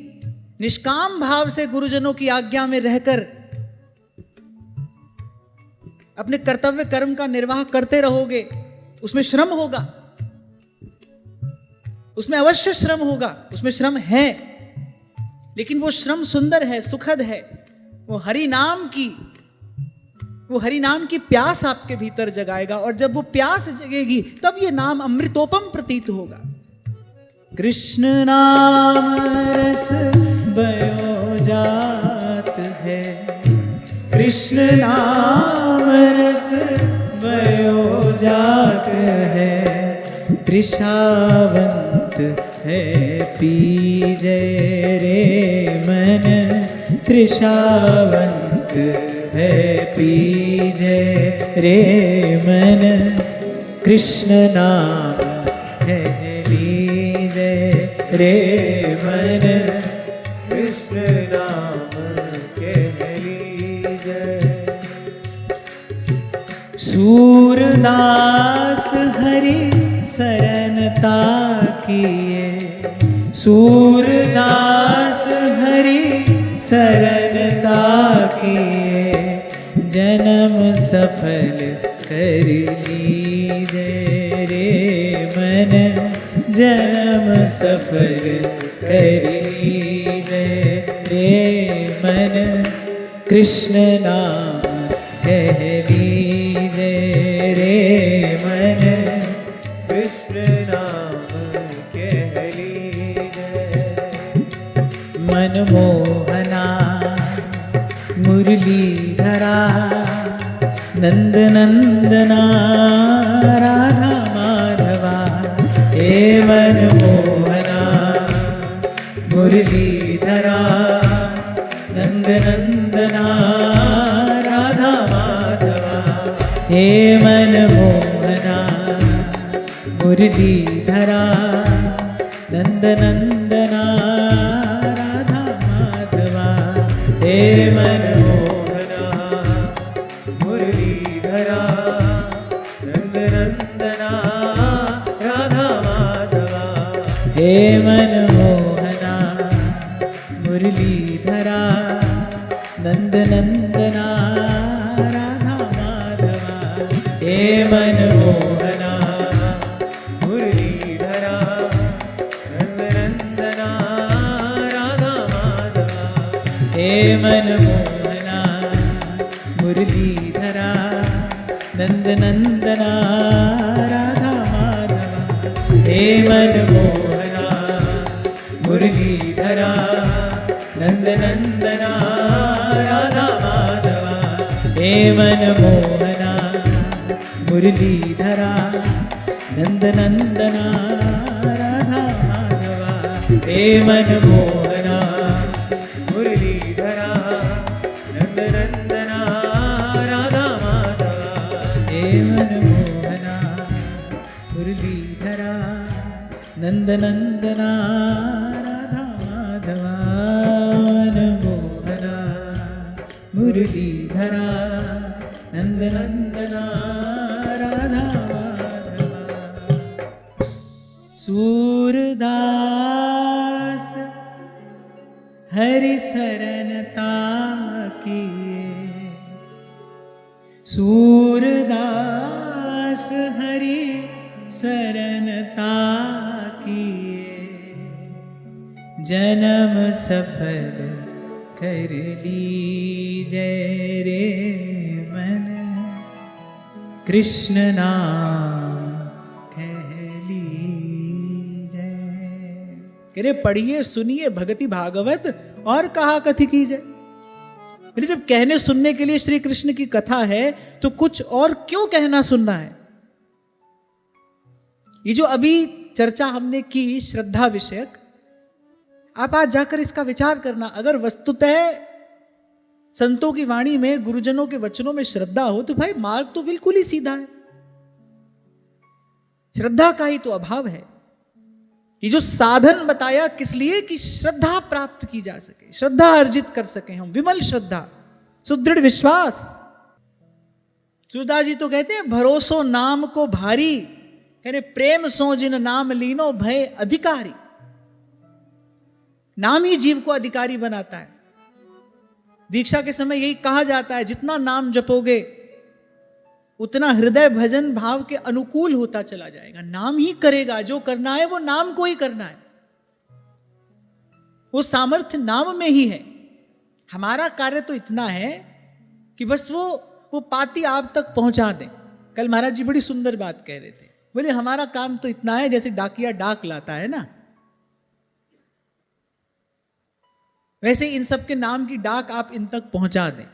निष्काम भाव से गुरुजनों की आज्ञा में रहकर अपने कर्तव्य कर्म का निर्वाह करते रहोगे, उसमें श्रम होगा, उसमें अवश्य श्रम होगा, उसमें श्रम है, लेकिन वो श्रम सुंदर है, सुखद है। वो हरि नाम की प्यास आपके भीतर जगाएगा, और जब वो प्यास जगेगी तब ये नाम अमृतोपम प्रतीत होगा। कृष्ण नाम रस बयो जात है, कृष्ण नाम रस बयो जात है, तृषावंत है पीजे रे मन, तृषावंत है पीजे रे मन, कृष्ण नाम है लीजे रे मन, कृष्ण नाम कह लीजे। सूरदास हरि शरणता किए, सूरदास हरि शरणता किए, जन्म सफल कर लीजे रे मन, जन्म सफल कर लीजे रे मन, कृष्ण नाम कह लीजे रे मन, कृष्ण नाम कह लीजे। मनमोहना मुरलीधरा, नंद नंदना राधा माधवा, हे मनमोहना मुरलीधरा, नंद नंदना राधा माधवा, हे मनमोहना मुरलीधरा, नंद नंदना राधा माधवा, हे मनमोहना मुरलीधरा, नंद नंदना राधा माधवा, हे मनमोहना मुरलीधरा, नंद नंदना राधा माधवा, हे मनमोहना मुरलीधरा, नंद नंदना राधा माधवा, हे मनमोहना मुरलीधरा, नंद नंदना राधा माधवा, हे मनमोहना मुरलीधरा, नंद नंदना राधा माधवा, हे मनमोहना मुरलीधरा, नंद नंदना राधा माधवा, हे मनमोहना मुरलीधरा, नंद नंदना राधा माधवा, हे मनमोहना मुरलीधरा, नंदनंदना राधा माधवा मनमोहना मुरलीधरा नंदनंदना राधा माधवा। सूरदास हरि शरणता किए, सूरदास हरि शरणता किए, जन्म सफल कर लीजय रे मन, कृष्ण नाम कह लीजय। कह रहे पढ़िए सुनिए भगति भागवत और कहा कथि कीजय। फिर जब कहने सुनने के लिए श्री कृष्ण की कथा है तो कुछ और क्यों कहना सुनना है। ये जो अभी चर्चा हमने की श्रद्धा विषयक, आप आज जाकर इसका विचार करना। अगर वस्तुतः संतों की वाणी में गुरुजनों के वचनों में श्रद्धा हो तो भाई मार्ग तो बिल्कुल ही सीधा है। श्रद्धा का ही तो अभाव है। ये जो साधन बताया किस लिए कि श्रद्धा प्राप्त की जा सके, श्रद्धा अर्जित कर सके हम, विमल श्रद्धा, सुदृढ़ विश्वास। सूरदास जी तो कहते हैं भरोसो नाम को भारी, कहने प्रेम सो जिन नाम लीनो भय अधिकारी। नाम ही जीव को अधिकारी बनाता है। दीक्षा के समय यही कहा जाता है जितना नाम जपोगे उतना हृदय भजन भाव के अनुकूल होता चला जाएगा। नाम ही करेगा, जो करना है वो नाम को ही करना है। वो सामर्थ्य नाम में ही है। हमारा कार्य तो इतना है कि बस वो पाती आप तक पहुंचा दें। कल महाराज जी बड़ी सुंदर बात कह रहे थे, बोले हमारा काम तो इतना है जैसे डाकिया डाक लाता है ना, वैसे इन सब के नाम की डाक आप इन तक पहुंचा दें।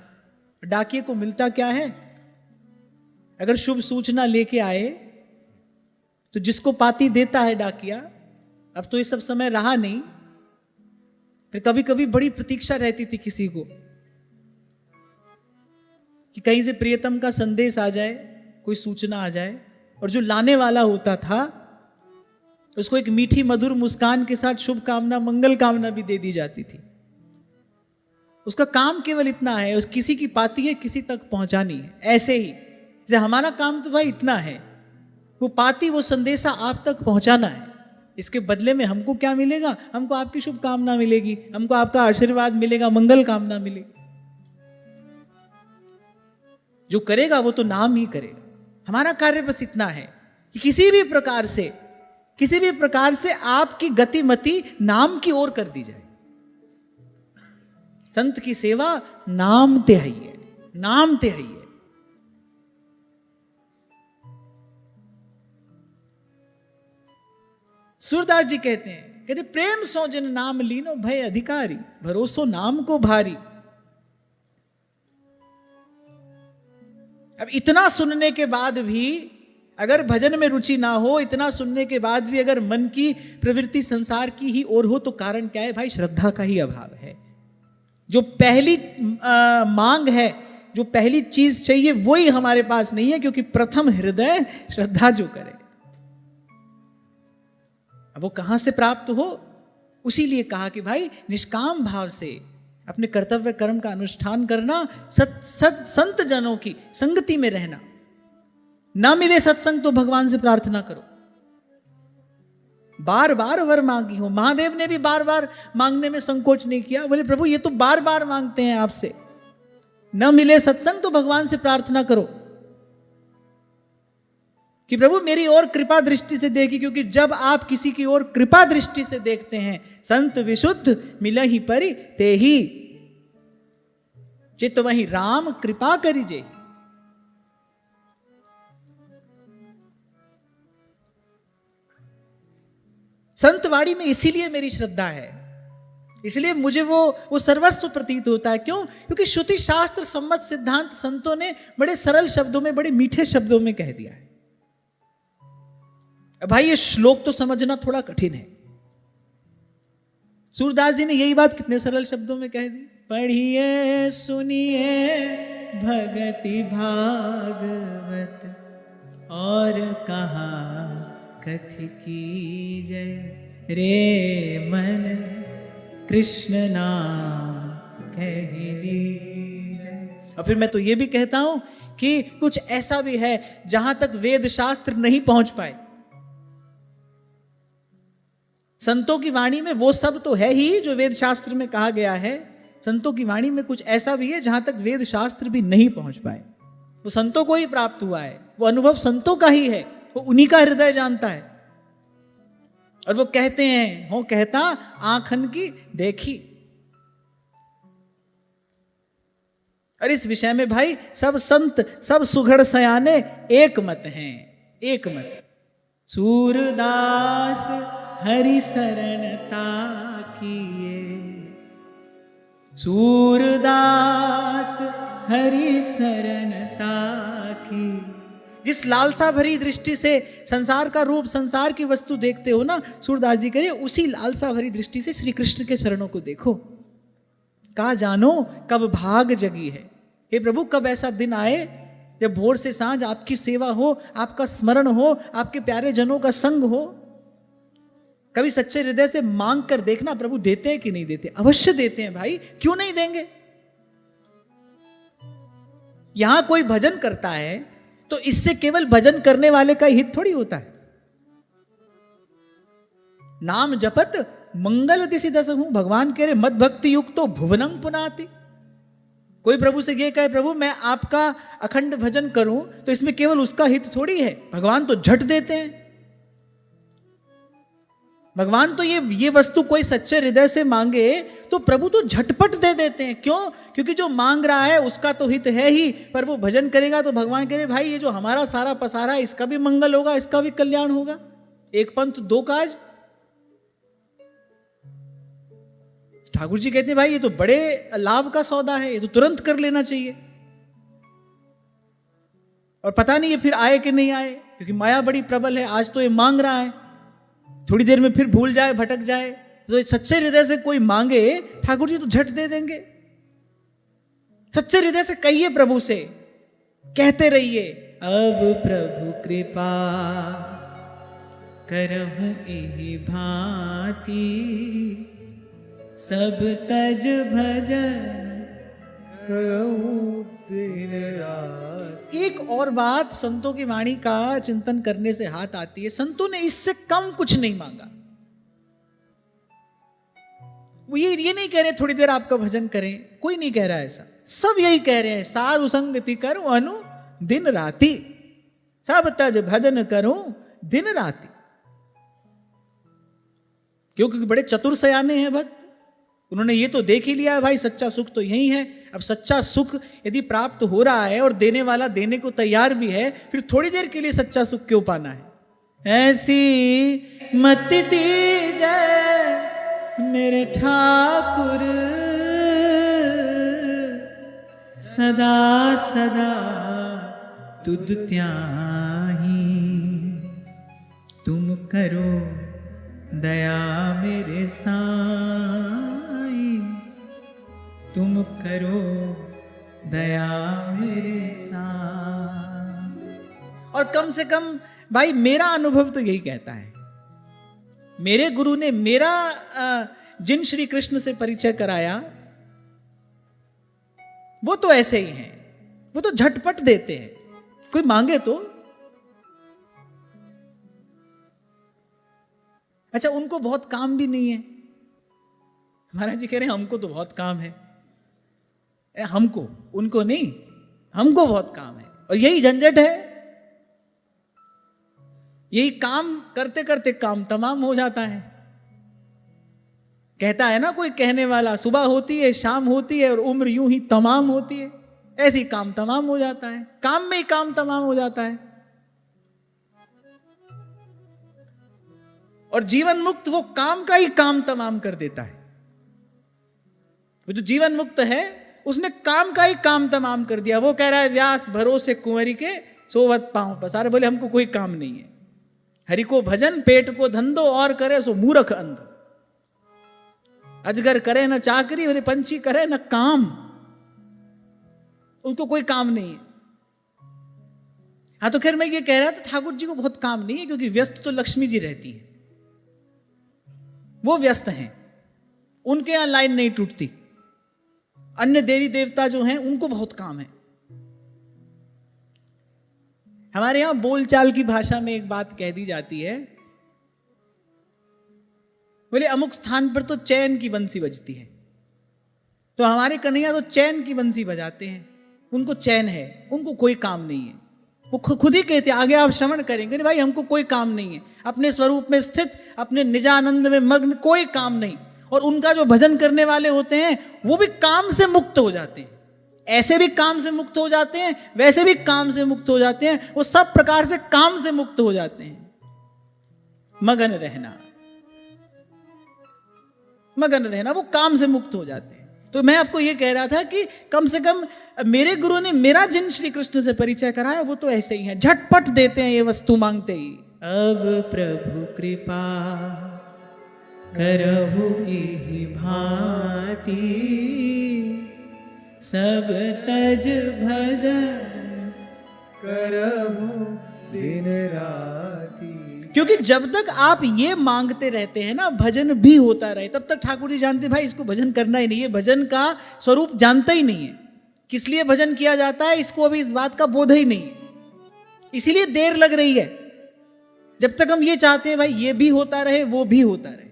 डाकिये को मिलता क्या है, अगर शुभ सूचना लेके आए तो जिसको पाती देता है डाकिया, अब तो ये सब समय रहा नहीं, फिर कभी कभी बड़ी प्रतीक्षा रहती थी किसी को कि कहीं से प्रियतम का संदेश आ जाए, कोई सूचना आ जाए, और जो लाने वाला होता था उसको एक मीठी मधुर मुस्कान के साथ शुभ कामना मंगल कामना भी दे दी जाती थी। उसका काम केवल इतना है, उस किसी की पाती है किसी तक पहुंचानी है। ऐसे ही जैसे हमारा काम तो भाई इतना है, वो पाती वो संदेशा आप तक पहुंचाना है। इसके बदले में हमको क्या मिलेगा, हमको आपकी शुभ कामना मिलेगी, हमको आपका आशीर्वाद मिलेगा, मंगल कामना मिलेगी। जो करेगा वो तो नाम ही करेगा। हमारा कार्य बस इतना है कि किसी भी प्रकार से आपकी गतिमति नाम की ओर कर दी जाए। संत की सेवा नाम ते है, नाम ते है। सूरदास जी कहते प्रेम सो जिन नाम लीनो भय अधिकारी, भरोसो नाम को भारी। अब इतना सुनने के बाद भी अगर भजन में रुचि ना हो, इतना सुनने के बाद भी अगर मन की प्रवृत्ति संसार की ही ओर हो, तो कारण क्या है भाई, श्रद्धा का ही अभाव है। जो पहली मांग है, जो पहली चीज चाहिए वही हमारे पास नहीं है, क्योंकि प्रथम हृदय श्रद्धा जो करे। अब वो कहां से प्राप्त हो, उसी लिए कहा कि भाई निष्काम भाव से अपने कर्तव्य कर्म का अनुष्ठान करना, संत जनों की संगति में रहना। ना मिले सत्संग तो भगवान से प्रार्थना करो, बार बार वर मांगी हो। महादेव ने भी बार बार मांगने में संकोच नहीं किया, बोले प्रभु ये तो बार बार मांगते हैं आपसे। न मिले सत्संग तो भगवान से प्रार्थना करो कि प्रभु मेरी ओर कृपा दृष्टि से देखी, क्योंकि जब आप किसी की ओर कृपा दृष्टि से देखते हैं, संत विशुद्ध मिलहि परि तेहि, चित वही राम कृपा करिजे। संतवाड़ी में इसीलिए मेरी श्रद्धा है, इसलिए मुझे वो सर्वस्व प्रतीत होता है। क्यों? क्योंकि श्रुति शास्त्र सम्मत सिद्धांत संतों ने बड़े सरल शब्दों में, बड़े मीठे शब्दों में कह दिया है। भाई ये श्लोक तो समझना थोड़ा कठिन है। सूरदास जी ने यही बात कितने सरल शब्दों में कह दी, पढ़िए सुनिए भगति भागवत और कहा कथि की जय रे मन कृष्ण नाम कह लीजय। और फिर मैं तो ये भी कहता हूं कि कुछ ऐसा भी है जहां तक वेद शास्त्र नहीं पहुंच पाए। संतों की वाणी में वो सब तो है ही जो वेद शास्त्र में कहा गया है, संतों की वाणी में कुछ ऐसा भी है जहां तक वेद शास्त्र भी नहीं पहुंच पाए। वो संतों को ही प्राप्त हुआ है, वो अनुभव संतों का ही है, वो उन्हीं का हृदय जानता है। और वो कहते हैं, हो कहता आंखन की देखी। और इस विषय में भाई सब संत, सब सुघड़ सयाने एक मत हैं, एक मत। सूरदास हरि शरणता किए, सूरदास हरि शरणता की। जिस लालसा भरी दृष्टि से संसार का रूप, संसार की वस्तु देखते हो ना, सूरदास जी करिए उसी लालसा भरी दृष्टि से श्री कृष्ण के चरणों को देखो। का जानो कब भाग जगी है। हे प्रभु, कब ऐसा दिन आए जब भोर से सांझ आपकी सेवा हो, आपका स्मरण हो, आपके प्यारे जनों का संग हो। कभी सच्चे हृदय से मांग कर देखना, प्रभु देते हैं कि नहीं देते। अवश्य देते हैं भाई, क्यों नहीं देंगे। यहां कोई भजन करता है तो इससे केवल भजन करने वाले का हित थोड़ी होता है। नाम जपत मंगल दिशि दस हूं, भगवान कह रहे मद भक्ति युक्तो भुवनम पुनाति। कोई प्रभु से ये कहे प्रभु मैं आपका अखंड भजन करूं, तो इसमें केवल उसका हित थोड़ी है। भगवान तो झट देते हैं। भगवान तो ये वस्तु कोई सच्चे हृदय से मांगे तो प्रभु तो झटपट दे देते हैं। क्यों? क्योंकि जो मांग रहा है उसका तो हित है ही, पर वो भजन करेगा तो भगवान कह रहे भाई ये जो हमारा सारा पसारा है इसका भी मंगल होगा, इसका भी कल्याण होगा। एक पंथ दो काज। ठाकुर जी कहते हैं भाई ये तो बड़े लाभ का सौदा है, ये तो तुरंत कर लेना चाहिए। और पता नहीं ये फिर आए कि नहीं आए, क्योंकि माया बड़ी प्रबल है। आज तो ये मांग रहा है, थोड़ी देर में फिर भूल जाए, भटक जाए। तो सच्चे हृदय से कोई मांगे, ठाकुर जी तो झट दे देंगे। सच्चे हृदय से कहिए प्रभु से, कहते रहिए अब प्रभु कृपा करहूं इहि भांति, सब तज भजन करहूं दिन रात। एक और बात संतों की वाणी का चिंतन करने से हाथ आती है, संतों ने इससे कम कुछ नहीं मांगा। वो ये नहीं कह रहे थोड़ी देर आपका भजन करें, कोई नहीं कह रहा है ऐसा। सब यही कह रहे हैं साधु संगति करूं अनु दिन राति, सब तज भजन करूं दिन राति। क्योंकि बड़े चतुर सयाने हैं भक्त, उन्होंने ये तो देख ही लिया है भाई सच्चा सुख तो यही है। अब सच्चा सुख यदि प्राप्त हो रहा है और देने वाला देने को तैयार भी है, फिर थोड़ी देर के लिए सच्चा सुख क्यों पाना है। ऐसी मत दीजै मेरे ठाकुर, सदा सदा तुद त्याही, तुम करो दया मेरे साईं, तुम करो दया मेरे साईं। और कम से कम भाई मेरा अनुभव तो यही कहता है, मेरे गुरु ने मेरा जिन श्री कृष्ण से परिचय कराया वो तो ऐसे ही हैं, वो तो झटपट देते हैं। कोई मांगे तो अच्छा, उनको बहुत काम भी नहीं है। महाराज जी कह रहे हैं हमको तो बहुत काम है। हमको, उनको नहीं, हमको बहुत काम है। और यही झंझट है, यही काम करते करते काम तमाम हो जाता है। कहता है ना कोई कहने वाला, सुबह होती है शाम होती है और उम्र यूं ही तमाम होती है। ऐसी काम तमाम हो जाता है, काम में ही काम तमाम हो जाता है। और जीवन मुक्त वो काम का ही काम तमाम कर देता है। वो जो जीवन मुक्त है उसने काम का ही काम तमाम कर दिया। वो कह रहा है व्यास भरोसे कुंवरी के सोवत पांव पसारे। बोले हमको कोई काम नहीं है, हरि को भजन पेट को धंधो और करे सो मूर्ख अंध। अजगर करे न चाकरी और पंछी करे न काम, उसको कोई काम नहीं है। हाँ, तो खैर मैं ये कह रहा था ठाकुर जी को बहुत काम नहीं है, क्योंकि व्यस्त तो लक्ष्मी जी रहती है, वो व्यस्त हैं, उनके यहां लाइन नहीं टूटती। अन्य देवी देवता जो हैं उनको बहुत काम है। हमारे यहां बोलचाल की भाषा में एक बात कह दी जाती है, बोले अमुक स्थान पर तो चैन की बंसी बजती है, तो हमारे कन्हैया तो चैन की बंसी बजाते हैं, उनको चैन है, उनको कोई काम नहीं है। वो खुद ही कहते हैं, आगे आप श्रवण करेंगे, नहीं भाई हमको कोई काम नहीं है, अपने स्वरूप में स्थित, अपने निजानंद में मग्न, कोई काम नहीं। और उनका जो भजन करने वाले होते हैं वो भी काम से मुक्त हो जाते हैं, ऐसे भी काम से मुक्त हो जाते हैं, वैसे भी काम से मुक्त हो जाते हैं, वो सब प्रकार से काम से मुक्त हो जाते हैं। मगन रहना, मगन रहना, वो काम से मुक्त हो जाते हैं। तो मैं आपको ये कह रहा था कि कम से कम मेरे गुरु ने मेरा जिन श्री कृष्ण से परिचय कराया वो तो ऐसे ही है, झटपट देते हैं ये वस्तु मांगते ही। अब प्रभु कृपा करहु इहि भांति, सब तज भजन करहु दिन राति। क्योंकि जब तक आप ये मांगते रहते हैं ना भजन भी होता रहे, तब तक ठाकुर जी जानते भाई इसको भजन करना ही नहीं है, भजन का स्वरूप जानता ही नहीं है, किस लिए भजन किया जाता है इसको अभी इस बात का बोध ही नहीं है, इसीलिए देर लग रही है। जब तक हम ये चाहते हैं भाई ये भी होता रहे वो भी होता रहे,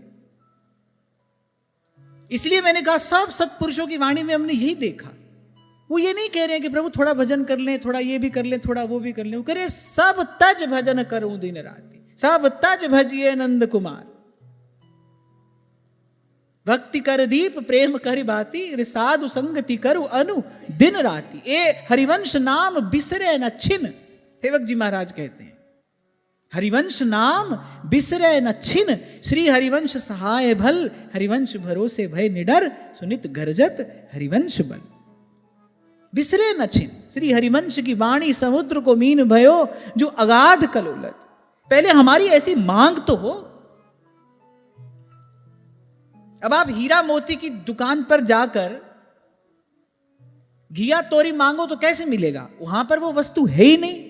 इसलिए मैंने कहा सब सत्पुरुषों की वाणी में हमने यही देखा। वो ये नहीं कह रहे हैं कि प्रभु थोड़ा भजन कर लें, थोड़ा ये भी कर लें, थोड़ा वो भी कर लें, वो कह रहे सब तज भजन करूं दिन राति, सब तज भजिए नंद कुमार, भक्ति कर दीप प्रेम कर बाती, साधु संगति करु अनु दिन राति, ए हरिवंश नाम बिसरे न छिन। सेवक जी महाराज कहते हैं हरिवंश नाम बिसरे न छिन, श्री हरिवंश सहाय भल, हरिवंश भरोसे भय निडर, सुनित गरजत हरिवंश बल। बिसरे न छिन, श्री हरिवंश की वाणी समुद्र को मीन भयो, जो अगाध कलोलत। पहले हमारी ऐसी मांग तो हो। अब आप हीरा मोती की दुकान पर जाकर घिया तोरी मांगो तो कैसे मिलेगा, वहां पर वो वस्तु है ही नहीं।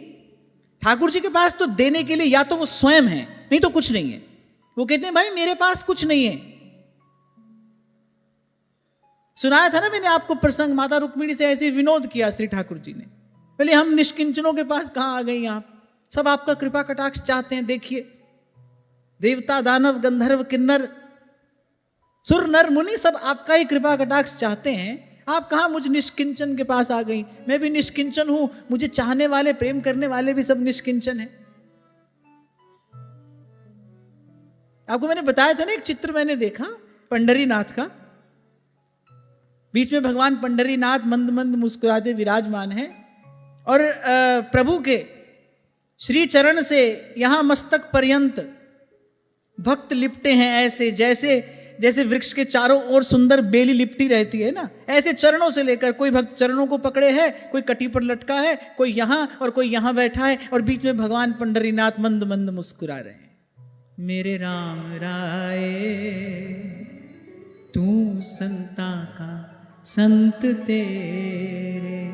ठाकुर जी के पास तो देने के लिए या तो वो स्वयं है, नहीं तो कुछ नहीं है। वो कहते हैं भाई मेरे पास कुछ नहीं है। सुनाया था ना मैंने आपको प्रसंग, माता रुक्मिणी से ऐसे विनोद किया श्री ठाकुर जी ने, पहले हम निष्किंचनों के पास कहां आ गई, आप सब आपका कृपा कटाक्ष चाहते हैं। देखिए देवता दानव गंधर्व किन्नर सुर नर मुनि सब आपका ही कृपा कटाक्ष चाहते हैं, आप कहां मुझ निष्किंचन के पास आ गई। मैं भी निष्किंचन हूं, मुझे चाहने वाले प्रेम करने वाले भी सब निष्किंचन हैं। आपको मैंने बताया था ना एक चित्र मैंने देखा पंढरीनाथ का, बीच में भगवान पंढरीनाथ मंद मंद मुस्कुराते विराजमान है और प्रभु के श्री चरण से यहां मस्तक पर्यंत भक्त लिपटे हैं, ऐसे जैसे वृक्ष के चारों ओर सुंदर बेली लिपटी रहती है ना, ऐसे चरणों से लेकर कोई भक्त चरणों को पकड़े है, कोई कटी पर लटका है, कोई यहां और कोई यहां बैठा है, और बीच में भगवान पंढरीनाथ मंद मंद मुस्कुरा रहे हैं। मेरे राम राय तू संता का संत तेरे।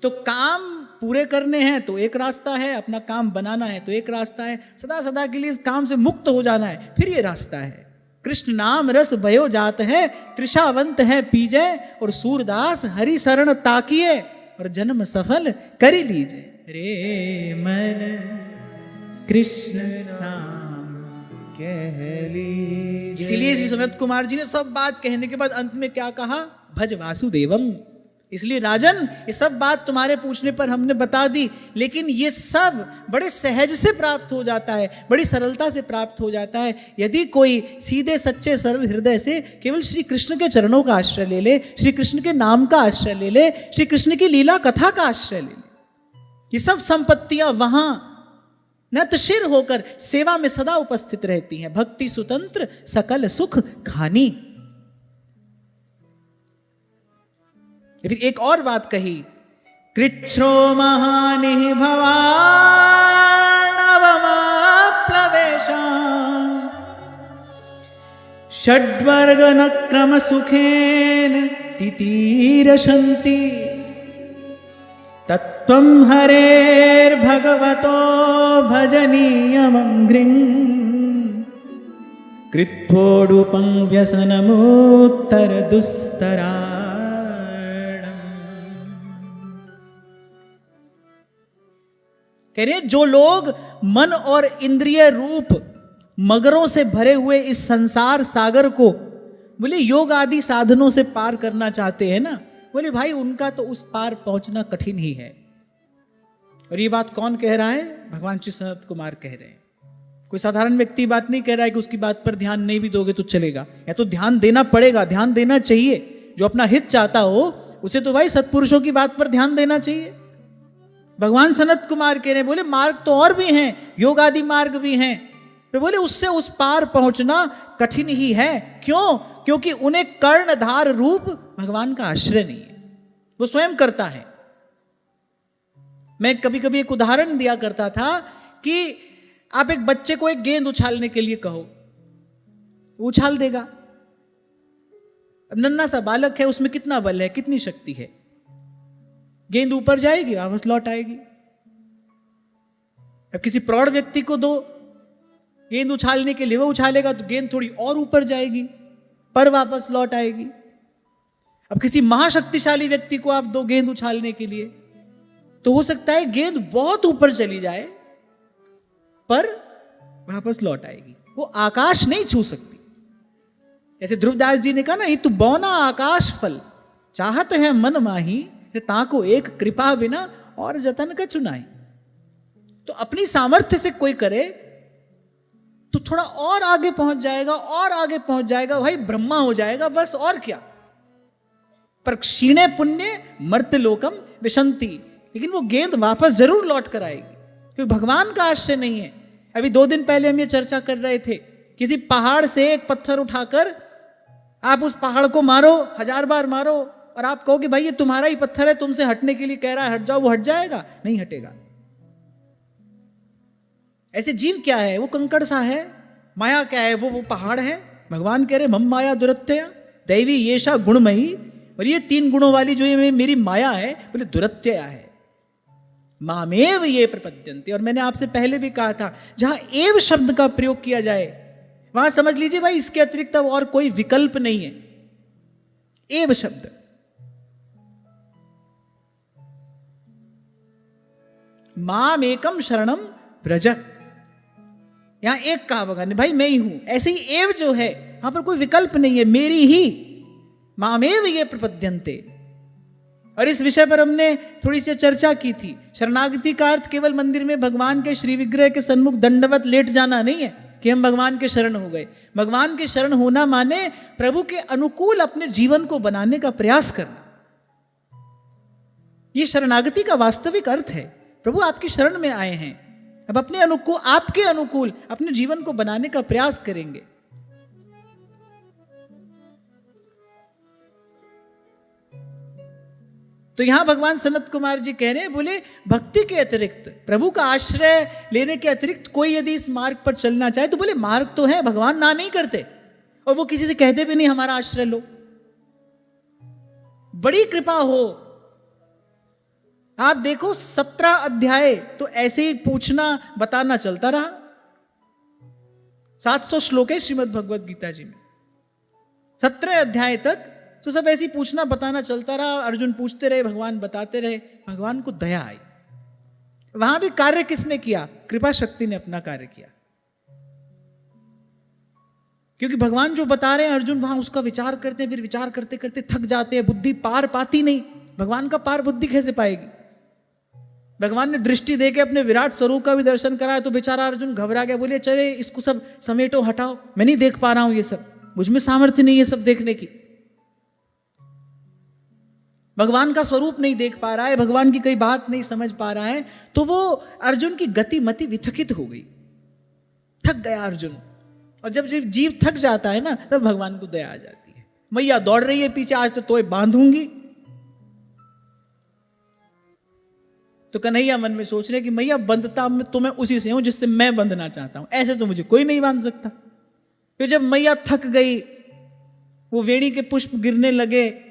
तो काम पूरे करने हैं तो एक रास्ता है, अपना काम बनाना है तो एक रास्ता है, सदा सदा के लिए इस काम से मुक्त हो जाना है फिर ये रास्ता है। कृष्ण नाम रस भयो जात है, तृषावंत है पीजे, और सूरदास हरि शरण ताकिए, और जन्म सफल कर लीजिए। रे मन कृष्ण नाम कह लीजिए। इसीलिए श्री सनत कुमार जी ने सब बात कहने के बाद अंत में क्या कहा, भज वासुदेवम। इसलिए राजन ये सब बात तुम्हारे पूछने पर हमने बता दी, लेकिन ये सब बड़े सहज से प्राप्त हो जाता है, बड़ी सरलता से प्राप्त हो जाता है यदि कोई सीधे सच्चे सरल हृदय से केवल श्री कृष्ण के चरणों का आश्रय ले ले, श्री कृष्ण के नाम का आश्रय ले ले, श्री कृष्ण की लीला कथा का आश्रय ले ले। ये सब संपत्तियां वहां नतशिर होकर सेवा में सदा उपस्थित रहती हैं। भक्ति सुतंत्र सकल सुख खानी। फिर एक और बात कही, कृच्छ्रो महानि भवानवमाप्लवेशा षड्वर्ग न क्रम सुखेन तितीरशन्ति। तत्त्वं हरेर्भगवतो भजनीयमङ्घ्रिम् कृत्वोडुपं व्यसनमुत्तरदुस्तराणम्। कह रहे जो लोग मन और इंद्रिय रूप मगरों से भरे हुए इस संसार सागर को बोले योग आदि साधनों से पार करना चाहते हैं ना, बोले भाई उनका तो उस पार पहुंचना कठिन ही है। और ये बात कौन कह रहा है? भगवान श्री सनत कुमार कह रहे हैं। कोई साधारण व्यक्ति बात नहीं कह रहा है कि उसकी बात पर ध्यान नहीं भी दोगे तो चलेगा, या तो ध्यान देना पड़ेगा, ध्यान देना चाहिए। जो अपना हित चाहता हो उसे तो भाई सत्पुरुषों की बात पर ध्यान देना चाहिए। भगवान सनत कुमार कह रहे हैं, बोले मार्ग तो और भी हैं, योग आदि मार्ग भी हैं, तो बोले उससे उस पार पहुंचना कठिन ही है। क्यों? क्योंकि उन्हें कर्णधार रूप भगवान का आश्रय नहीं है, वो स्वयं करता है। मैं कभी कभी एक उदाहरण दिया करता था कि आप एक बच्चे को एक गेंद उछालने के लिए कहो, वो उछाल देगा। अब नन्हा सा बालक है, उसमें कितना बल है, कितनी शक्ति है? गेंद ऊपर जाएगी, वापस लौट आएगी। अब किसी प्रौढ़ व्यक्ति को दो गेंद उछालने के लिए, वो उछालेगा तो गेंद थोड़ी और ऊपर जाएगी, पर वापस लौट आएगी। अब किसी महाशक्तिशाली व्यक्ति को आप दो गेंद उछालने के लिए, तो हो सकता है गेंद बहुत ऊपर चली जाए पर वापस लौट आएगी, वो आकाश नहीं छू सकती। जैसे ध्रुवदास जी ने कहा ना, ये तू बौना आकाश फल चाहत है मन माही, ताको एक कृपा बिना और जतन का चुनाई। तो अपनी सामर्थ्य से कोई करे तो थोड़ा और आगे पहुंच जाएगा, और आगे पहुंच जाएगा, भाई ब्रह्मा हो जाएगा बस, और क्या। पर क्षीणे पुण्य मर्त्यलोकम विशंति, लेकिन वो गेंद वापस जरूर लौट कर आएगी, क्योंकि भगवान का आश्रय नहीं है। अभी 2 दिन पहले हम ये चर्चा कर रहे थे, किसी पहाड़ से एक पत्थर उठाकर आप उस पहाड़ को मारो, 1000 बार मारो, और आप कहो कि भाई ये तुम्हारा ही पत्थर है, तुमसे हटने के लिए कह रहा है, हट जाओ, वो हट जाएगा? नहीं हटेगा। ऐसे जीव क्या है? वो कंकड़ सा है। माया क्या है? वो पहाड़ है। भगवान कह रहे मम माया दुरत्यया दैवी येषा गुणमयी, और ये 3 गुणों वाली जो ये मेरी माया है, बोले दुरत्यया है। मामेव ये प्रपद्यन्ते, और मैंने आपसे पहले भी कहा था, जहां एव शब्द का प्रयोग किया जाए वहां समझ लीजिए भाई इसके अतिरिक्त अब और कोई विकल्प नहीं है। एव शब्द, माम एकम शरणम व्रज, यहां एक कहा भगवान ने, भाई मैं ही हूं। ऐसे ही एव जो है वहां पर कोई विकल्प नहीं है, मेरी ही। मामेव ये प्रपद्यन्ते। और इस विषय पर हमने थोड़ी सी चर्चा की थी। शरणागति का अर्थ केवल मंदिर में भगवान के श्री विग्रह के सन्मुख दंडवत लेट जाना नहीं है कि हम भगवान के शरण हो गए। भगवान के शरण होना माने प्रभु के अनुकूल अपने जीवन को बनाने का प्रयास करना। ये शरणागति का वास्तविक अर्थ है। प्रभु आपकी शरण में आए हैं, अब अपने अनुकूल, आपके अनुकूल अपने जीवन को बनाने का प्रयास करेंगे। तो यहां भगवान सनत कुमार जी कह रहे हैं, बोले भक्ति के अतिरिक्त, प्रभु का आश्रय लेने के अतिरिक्त कोई यदि इस मार्ग पर चलना चाहे तो बोले मार्ग तो है, भगवान ना नहीं करते, और वो किसी से कहते भी नहीं हमारा आश्रय लो। बड़ी कृपा हो। आप देखो 17 अध्याय तो ऐसे ही पूछना बताना चलता रहा। 700 श्लोक है श्रीमद् भगवद गीता जी में, 17 अध्याय तक तो सब ऐसी पूछना बताना चलता रहा। अर्जुन पूछते रहे, भगवान बताते रहे। भगवान को दया आई। वहां भी कार्य किसने किया? कृपा शक्ति ने अपना कार्य किया। क्योंकि भगवान जो बता रहे हैं, अर्जुन वहां उसका विचार करते हैं, फिर विचार करते करते थक जाते हैं, बुद्धि पार पाती नहीं। भगवान का पार बुद्धि कैसे पाएगी? भगवान ने दृष्टि देके अपने विराट स्वरूप का भी दर्शन कराया तो बेचारा अर्जुन घबरा गया। बोले चले इसको सब समेटो, हटाओ, मैं नहीं देख पा रहा हूं ये सब, मुझ में सामर्थ्य नहीं है सब देखने की। भगवान का स्वरूप नहीं देख पा रहा है, भगवान की कोई बात नहीं समझ पा रहा है, तो वो अर्जुन की गति मति विथकित हो गई, थक गया अर्जुन। और जब जीव थक जाता है ना, तब भगवान को दया आ जाती है। मैया दौड़ रही है पीछे, आज तो तोय बांधूंगी। तो कन्हैया मन में सोच रहे कि मैया बंधता तो मैं उसी से हूं जिससे मैं बंधना चाहता हूं, ऐसे तो मुझे कोई नहीं बांध सकता। फिर जब मैया थक गई, वो वेणी के पुष्प गिरने लगे,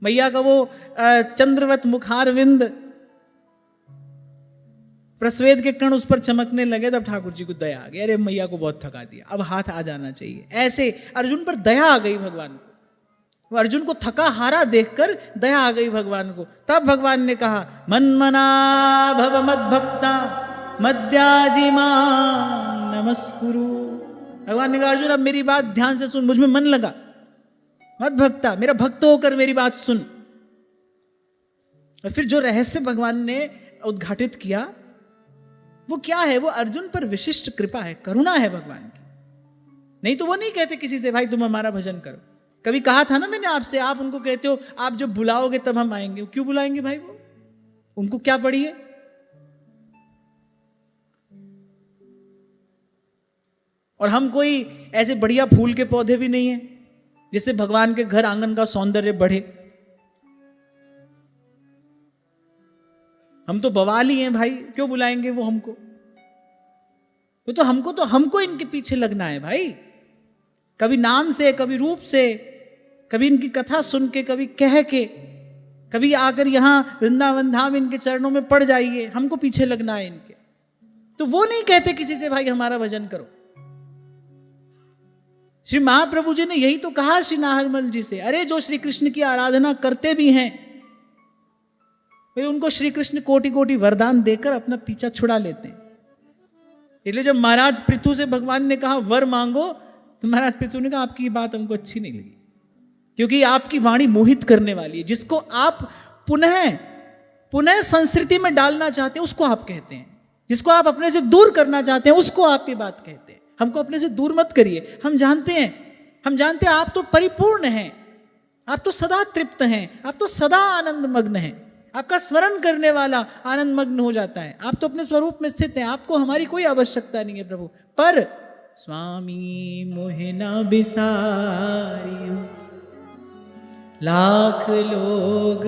मैया का वो चंद्रवत मुखारविंद, प्रस्वेद के कण उस पर चमकने लगे, तब ठाकुर जी को दया आ गई, अरे मैया को बहुत थका दिया, अब हाथ आ जाना चाहिए। ऐसे अर्जुन पर दया आ गई भगवान को। वो अर्जुन को थका हारा देखकर दया आ गई भगवान को। तब भगवान ने कहा, मन्मना भव मद्भक्ता मद्याजिमा नमस्कुरु। भगवान ने कहा, अर्जुन अब मेरी बात ध्यान से सुन, मुझ में मन लगा, मद्भक्ता, मेरा भक्त होकर मेरी बात सुन। और फिर जो रहस्य भगवान ने उद्घाटित किया वो क्या है? वो अर्जुन पर विशिष्ट कृपा है, करुणा है भगवान की। नहीं तो वो नहीं कहते किसी से, भाई तुम हमारा भजन करो। कभी कहा था ना मैंने आपसे, आप उनको कहते हो आप जब बुलाओगे तब हम आएंगे। क्यों बुलाएंगे भाई? वो उनको क्या पड़ी है? और हम कोई ऐसे बढ़िया फूल के पौधे भी नहीं है जिससे भगवान के घर आंगन का सौंदर्य बढ़े। हम तो बवाल ही हैं भाई, क्यों बुलाएंगे वो हमको? तो हमको इनके पीछे लगना है भाई, कभी नाम से, कभी रूप से, कभी इनकी कथा सुन के, कभी कह के, कभी आकर यहां वृंदावन धाम इनके चरणों में पड़ जाइए, हमको पीछे लगना है इनके। तो वो नहीं कहते किसी से भाई हमारा भजन करो। श्री महाप्रभु जी ने यही तो कहा श्री नाहरमल जी से, अरे जो श्री कृष्ण की आराधना करते भी हैं फिर उनको श्री कृष्ण कोटि कोटि वरदान देकर अपना पीछा छुड़ा लेते हैं। इसलिए जब महाराज पृथु से भगवान ने कहा वर मांगो, तो महाराज पृथु ने कहा आपकी ये बात हमको अच्छी नहीं लगी, क्योंकि आपकी वाणी मोहित करने वाली है। जिसको आप पुनः संस्कृति में डालना चाहते हैं उसको आप कहते हैं, जिसको आप अपने से दूर करना चाहते हैं उसको आप ये बात कहते हैं। हमको अपने से दूर मत करिए, हम जानते हैं आप तो परिपूर्ण हैं, आप तो सदा तृप्त हैं, आप तो सदा आनंद मग्न हैं, आपका स्मरण करने वाला आनंद मग्न हो जाता है, आप तो अपने स्वरूप में स्थित हैं, आपको हमारी कोई आवश्यकता नहीं है प्रभु। पर स्वामी मोहे ना बिसारियो, लाख लोग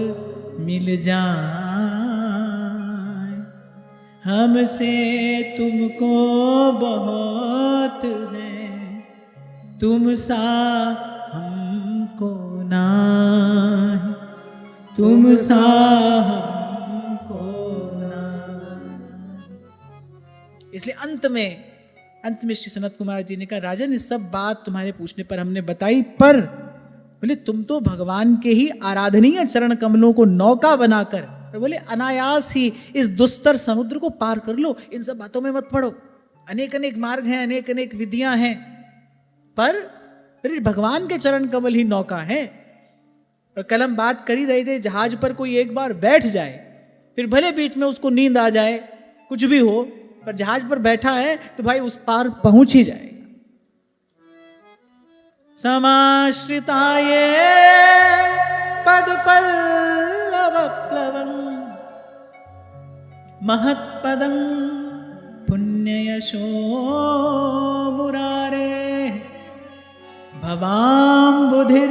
मिल जाए, हमसे तुमको बहुत है, तुम सा हमको ना, तुम सा हमको ना। इसलिए अंत में श्री सनत कुमार जी ने कहा, राजन इस सब बात तुम्हारे पूछने पर हमने बताई, पर बोले तुम तो भगवान के ही आराधनीय चरण कमलों को नौका बनाकर, बोले अनायास ही इस दुस्तर समुद्र को पार कर लो, इन सब बातों में मत पड़ो। अनेक अनेक मार्ग हैं, अनेक अनेक विधियां हैं, पर भगवान के चरण कमल ही नौका है। और कल हम बात कर ही रहे थे, जहाज पर कोई एक बार बैठ जाए, फिर भले बीच में उसको नींद आ जाए, कुछ भी हो, पर जहाज पर बैठा है तो भाई उस पार पहुंच ही जाएगा। समाश्रिताये पद पल्लव प्लवं महत्पदं पुण्ययशो मुरारे भवाम्बुधिर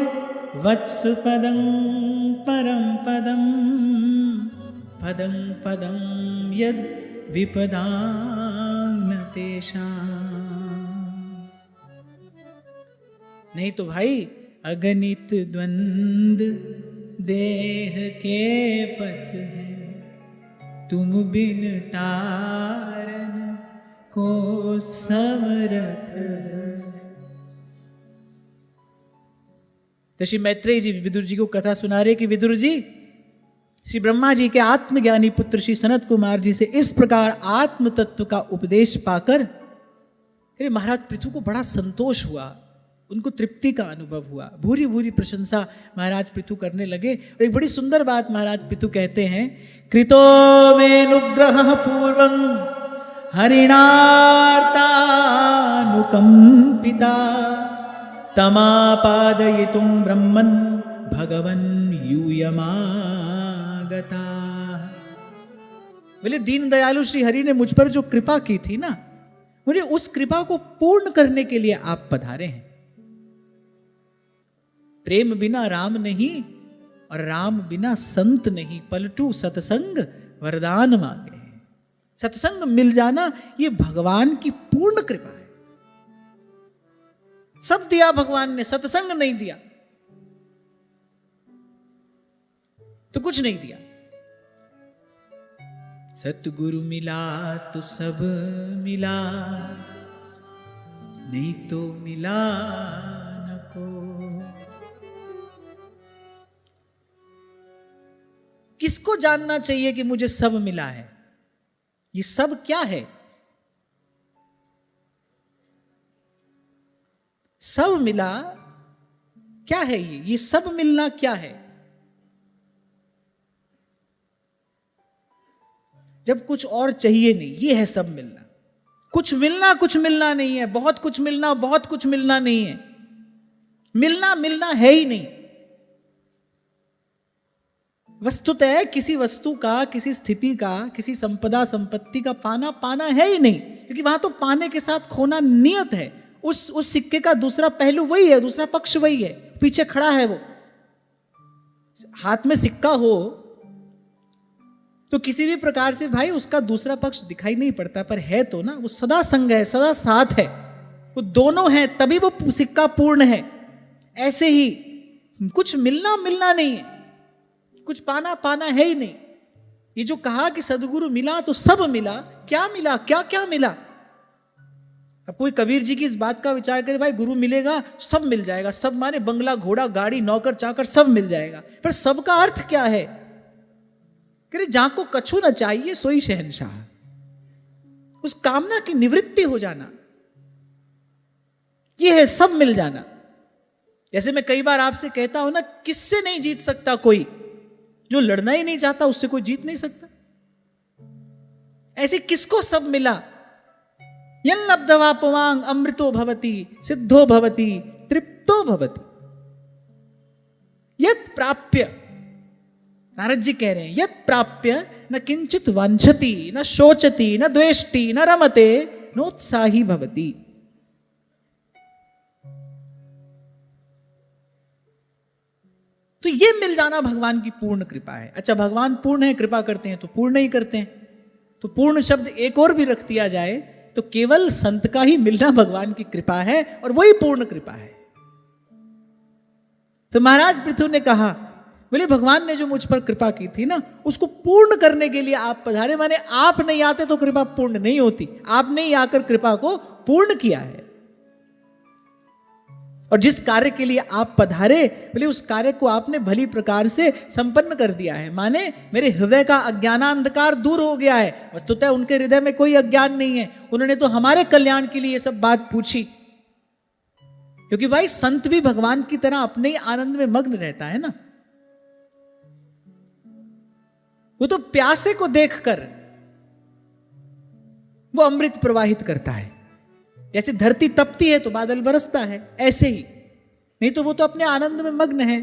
वत्सपदं परं पदं पदं पदं यद् विपदां तेषां। नहीं तो भाई अगणित द्वंद देह के पथ है, तुम बिन तारन को समरथ। तो श्री मैत्रेय जी विदुर जी को कथा सुना रहे कि विदुर जी श्री ब्रह्मा जी के आत्मज्ञानी पुत्र श्री सनत कुमार जी से इस प्रकार आत्म तत्व का उपदेश पाकर फिर महाराज पृथु को बड़ा संतोष हुआ, उनको तृप्ति का अनुभव हुआ, भूरी भूरी प्रशंसा महाराज पृथु करने लगे। और एक बड़ी सुंदर बात महाराज पृथु कहते हैं, कृतो मेनुग्रह पूर्वं हरिणार्तानुकंपिता तमापादयितुं ब्रह्मन् भगवन् यूयमागता। बोले दीन दयालु श्री हरि ने मुझ पर जो कृपा की थी ना, मुझे उस कृपा को पूर्ण करने के लिए आप पधारे हैं। प्रेम बिना राम नहीं और राम बिना संत नहीं, पलटू सत्संग वरदान मांगे। सत्संग मिल जाना ये भगवान की पूर्ण कृपा है। सब दिया भगवान ने, सत्संग नहीं दिया। तो कुछ नहीं दिया। सतगुरु मिला तो सब मिला, नहीं तो मिला न को। किसको जानना चाहिए कि मुझे सब मिला है? ये सब क्या है? सब मिला क्या है? ये सब मिलना क्या है? जब कुछ और चाहिए नहीं, ये है सब मिलना। कुछ मिलना नहीं है, बहुत कुछ मिलना नहीं है। मिलना है ही नहीं। वस्तुतः किसी वस्तु का, किसी स्थिति का, किसी संपदा संपत्ति का पाना है ही नहीं, क्योंकि वहां तो पाने के साथ खोना नियत है। उस सिक्के का दूसरा पहलू वही है, दूसरा पक्ष वही है, पीछे खड़ा है वो। हाथ में सिक्का हो तो किसी भी प्रकार से भाई उसका दूसरा पक्ष दिखाई नहीं पड़ता, पर है तो ना, वो सदा संग है, सदा साथ है, वो दोनों है, तभी वो सिक्का पूर्ण है। ऐसे ही कुछ मिलना नहीं है, कुछ पाना है ही नहीं। ये जो कहा कि सदगुरु मिला तो सब मिला, क्या मिला? क्या मिला? अब कोई कबीर जी की इस बात का विचार करे, भाई गुरु मिलेगा सब मिल जाएगा, सब माने बंगला, घोड़ा, गाड़ी, नौकर चाकर सब मिल जाएगा, पर सबका अर्थ क्या है? करे जाको कछु न चाहिए सोई शहंशाह। उस कामना की निवृत्ति हो जाना, यह है सब मिल जाना। जैसे मैं कई बार आपसे कहता हूं ना, किससे नहीं जीत सकता कोई? जो लड़ना ही नहीं चाहता उससे कोई जीत नहीं सकता। ऐसे किसको सब मिला? यन लब्धवा पुमांग अमृतो भवति, सिद्धो भवति, तृप्तो भवति। यत् प्राप्य, नारद जी कह रहे हैं, यत् प्राप्य न किंचित वांछति, न शोचति, न द्वेष्टि, न रमते, नोत्साही भवति। तो ये मिल जाना भगवान की पूर्ण कृपा है। अच्छा, भगवान पूर्ण है, कृपा करते हैं तो पूर्ण नहीं करते हैं, तो पूर्ण शब्द एक और भी रख दिया जाए तो केवल संत का ही मिलना भगवान की कृपा है, और वही पूर्ण कृपा है। तो महाराज पृथु ने कहा, बोले भगवान ने जो मुझ पर कृपा की थी ना, उसको पूर्ण करने के लिए आप पधारे। माने आप नहीं आते तो कृपा पूर्ण नहीं होती, आपने ही आकर कृपा को पूर्ण किया है। और जिस कार्य के लिए आप पधारे, बोले उस कार्य को आपने भली प्रकार से संपन्न कर दिया है। माने मेरे हृदय का अज्ञानांधकार दूर हो गया है। वस्तुतः उनके हृदय में कोई अज्ञान नहीं है, उन्होंने तो हमारे कल्याण के लिए ये सब बात पूछी, क्योंकि भाई संत भी भगवान की तरह अपने ही आनंद में मग्न रहता है ना। वो तो प्यासे को देखकर वो अमृत प्रवाहित करता है। जैसे धरती तपती है तो बादल बरसता है, ऐसे ही, नहीं तो वो तो अपने आनंद में मग्न है।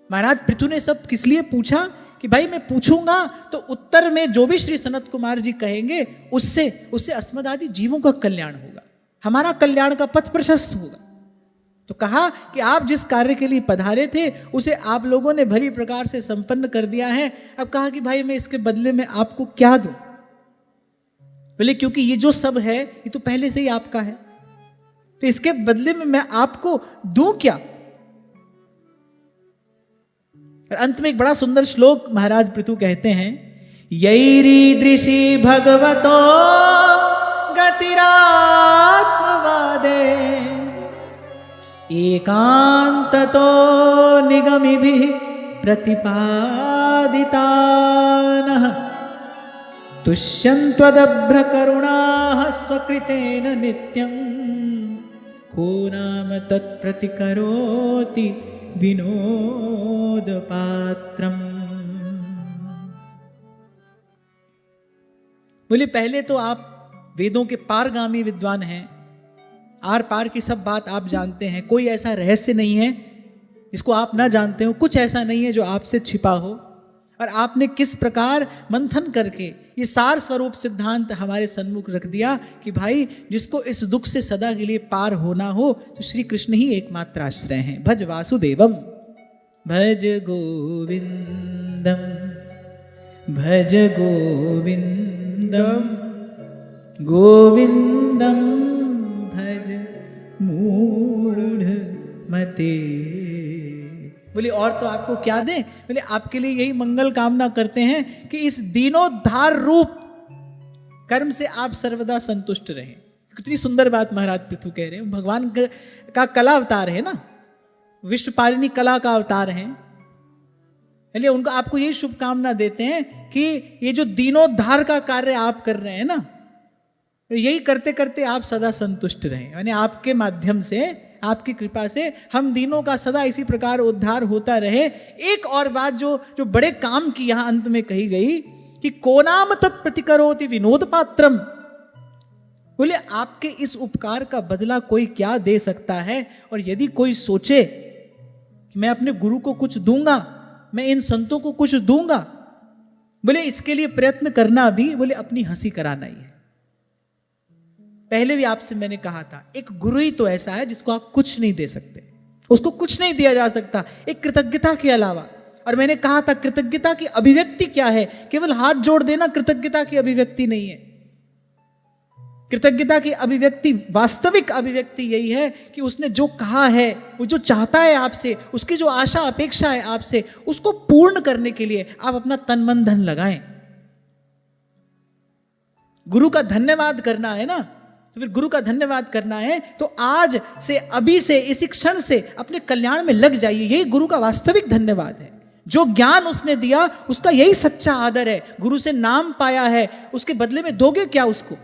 महाराज पृथु ने सब किस लिए पूछा कि भाई मैं पूछूंगा तो उत्तर में जो भी श्री सनत कुमार जी कहेंगे उससे अस्मदादि जीवों का कल्याण होगा, हमारा कल्याण का पथ प्रशस्त होगा। तो कहा कि आप जिस कार्य के लिए पधारे थे उसे आप लोगों ने भली प्रकार से संपन्न कर दिया है। अब कहा कि भाई मैं इसके बदले में आपको क्या दूं? बोले क्योंकि ये जो सब है ये तो पहले से ही आपका है, तो इसके बदले में मैं आपको दूं क्या? और अंत में एक बड़ा सुंदर श्लोक महाराज पृथु कहते हैं, यैरीदृशी भगवतो गतिरात्मवादे एकांततो निगमिभिः प्रतिपादितानः तुष्यन्त्वदभ्रकरुणाः स्वकृतेन नित्यं को नाम तत्प्रतिकरोति विनोदपात्रम्। बोले पहले तो आप वेदों के पारगामी विद्वान हैं, आर पार की सब बात आप जानते हैं, कोई ऐसा रहस्य नहीं है जिसको आप ना जानते हो, कुछ ऐसा नहीं है जो आपसे छिपा हो। और आपने किस प्रकार मंथन करके ये सार स्वरूप सिद्धांत हमारे सन्मुख रख दिया कि भाई जिसको इस दुख से सदा के लिए पार होना हो तो श्री कृष्ण ही एकमात्र आश्रय हैं। भज वासुदेवम भज गोविंदम भज गोविंदम गोविंदम भज मूढ़ मते। बोले और तो आपको क्या दें? बोले आपके लिए यही मंगल कामना करते हैं कि इस दीनोद्धार रूप कर्म से आप सर्वदा संतुष्ट रहें। कितनी सुंदर बात महाराज पृथु कह रहे हैं। भगवान का कला अवतार है ना, विश्वपालिनी कला का अवतार है, इसलिए उनको आपको यही शुभकामना देते हैं कि ये जो दीनोद्धार का कार्य आप कर रहे हैं ना, यही करते करते आप सदा संतुष्ट रहें। यानी आपके माध्यम से, आपकी कृपा से हम दीनों का सदा इसी प्रकार उद्धार होता रहे। एक और बात जो बड़े काम की यहां अंत में कही गई कि को नाम तत्प्रतिकरोति विनोद पात्रम। बोले आपके इस उपकार का बदला कोई क्या दे सकता है? और यदि कोई सोचे कि मैं अपने गुरु को कुछ दूंगा, मैं इन संतों को कुछ दूंगा, बोले इसके लिए प्रयत्न करना भी बोले अपनी हंसी कराना ही है। पहले भी आपसे मैंने कहा था, एक गुरु ही तो ऐसा है जिसको आप कुछ नहीं दे सकते, उसको कुछ नहीं दिया जा सकता एक कृतज्ञता के अलावा। और मैंने कहा था कृतज्ञता की अभिव्यक्ति क्या है? केवल हाथ जोड़ देना कृतज्ञता की अभिव्यक्ति नहीं है। कृतज्ञता की अभिव्यक्ति, वास्तविक अभिव्यक्ति यही है कि उसने जो कहा है, वो जो चाहता है आपसे, उसकी जो आशा अपेक्षा है आपसे, उसको पूर्ण करने के लिए आप अपना तन मन धन लगाएं। गुरु का धन्यवाद करना है ना, तो फिर गुरु का धन्यवाद करना है तो आज से, अभी से, इसी क्षण से अपने कल्याण में लग जाइए। यही गुरु का वास्तविक धन्यवाद है। जो ज्ञान उसने दिया उसका यही सच्चा आदर है। गुरु से नाम पाया है, उसके बदले में दोगे क्या उसको?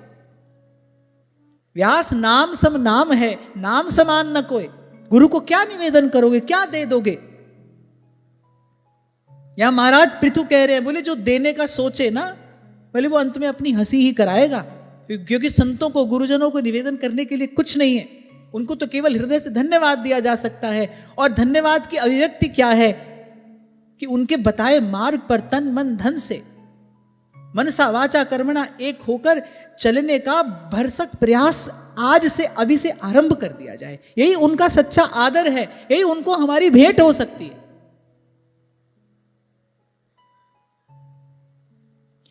व्यास नाम सम नाम है, नाम समान न कोई। गुरु को क्या निवेदन करोगे, क्या दे दोगे? यहां महाराज पृथु कह रहे हैं, बोले जो देने का सोचे ना, बोले वो अंत में अपनी हंसी ही कराएगा। क्योंकि संतों को, गुरुजनों को निवेदन करने के लिए कुछ नहीं है, उनको तो केवल हृदय से धन्यवाद दिया जा सकता है। और धन्यवाद की अभिव्यक्ति क्या है कि उनके बताए मार्ग पर तन मन धन से, मनसा वाचा कर्मणा एक होकर चलने का भरसक प्रयास आज से, अभी से आरंभ कर दिया जाए। यही उनका सच्चा आदर है, यही उनको हमारी भेंट हो सकती है।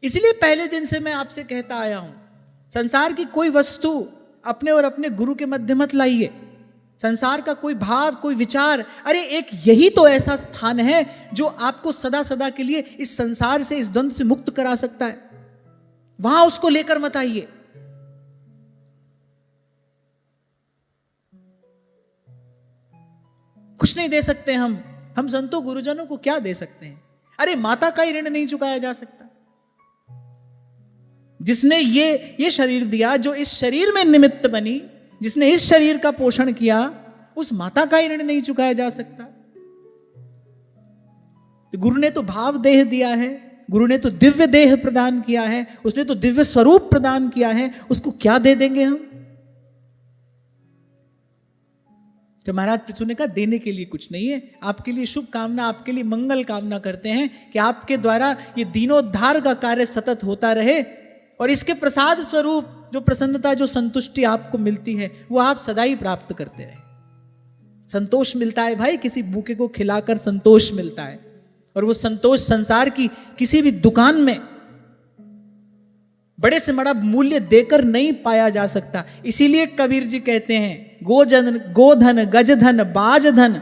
इसलिए पहले दिन से मैं आपसे कहता आया हूं, संसार की कोई वस्तु अपने और अपने गुरु के मध्य मत लाइए। संसार का कोई भाव, कोई विचार, अरे एक यही तो ऐसा स्थान है जो आपको सदा सदा के लिए इस संसार से, इस द्वंद्व से मुक्त करा सकता है, वहां उसको लेकर मत आइए। कुछ नहीं दे सकते हम संतों गुरुजनों को क्या दे सकते हैं? अरे माता का ही ऋण नहीं चुकाया जा सकता। जिसने ये शरीर दिया, जो इस शरीर में निमित्त बनी, जिसने इस शरीर का पोषण किया, उस माता का ही ऋण नहीं चुकाया जा सकता। तो गुरु ने तो भाव देह दिया है, गुरु ने तो दिव्य देह प्रदान किया है, उसने तो दिव्य स्वरूप प्रदान किया है, उसको क्या दे देंगे हम? तो महाराज पृथु ने कहा देने के लिए कुछ नहीं है। आपके लिए शुभ कामना, आपके लिए मंगल कामना करते हैं कि आपके द्वारा ये दीनोद्धार का कार्य सतत होता रहे, और इसके प्रसाद स्वरूप जो प्रसन्नता, जो संतुष्टि आपको मिलती है, वो आप सदा ही प्राप्त करते रहे। संतोष मिलता है भाई, किसी भूखे को खिलाकर संतोष मिलता है, और वो संतोष संसार की किसी भी दुकान में बड़े से बड़ा मूल्य देकर नहीं पाया जा सकता। इसीलिए कबीर जी कहते हैं, गोधन गजधन बाजधन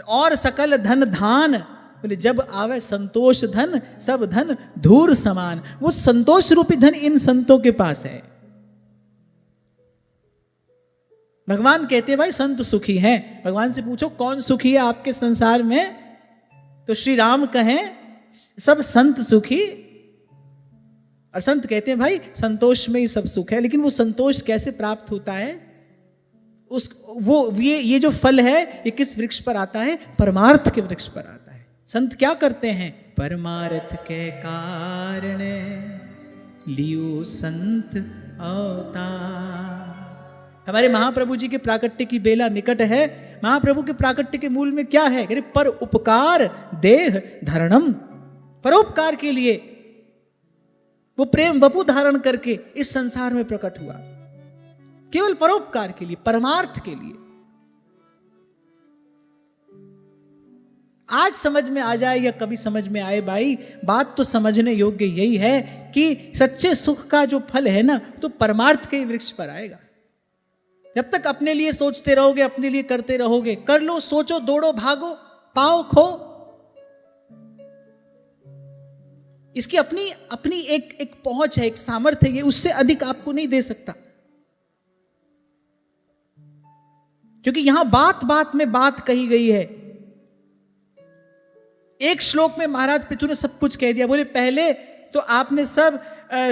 और सकल धन धान, बोले जब आवे संतोष धन, सब धन धूर समान। वो संतोष रूपी धन इन संतों के पास है। भगवान कहते हैं भाई संत सुखी हैं। भगवान से पूछो कौन सुखी है आपके संसार में, तो श्री राम कहें सब संत सुखी। और संत कहते हैं भाई संतोष में ही सब सुख है। लेकिन वो संतोष कैसे प्राप्त होता है? ये जो फल है, ये किस वृक्ष पर आता है? परमार्थ के वृक्ष पर आता है। संत क्या करते हैं? परमार्थ के कारण लियो संत अवतार। हमारे महाप्रभु जी के प्राकट्य की बेला निकट है। महाप्रभु के प्राकट्य के मूल में क्या है? अरे पर उपकार देह धरणम। परोपकार के लिए वो प्रेम वपु धारण करके इस संसार में प्रकट हुआ, केवल परोपकार के लिए, परमार्थ के लिए। आज समझ में आ जाए या कभी समझ में आए भाई, बात तो समझने योग्य यही है कि सच्चे सुख का जो फल है ना, तो परमार्थ के वृक्ष पर आएगा। जब तक अपने लिए सोचते रहोगे, अपने लिए करते रहोगे, कर लो, सोचो, दौड़ो, भागो, पाओ, खो, इसकी अपनी अपनी एक पहुंच है, एक सामर्थ्य है, ये उससे अधिक आपको नहीं दे सकता। क्योंकि यहां बात बात में बात कही गई है। एक श्लोक में महाराज पृथु ने सब कुछ कह दिया। बोले पहले तो आपने सब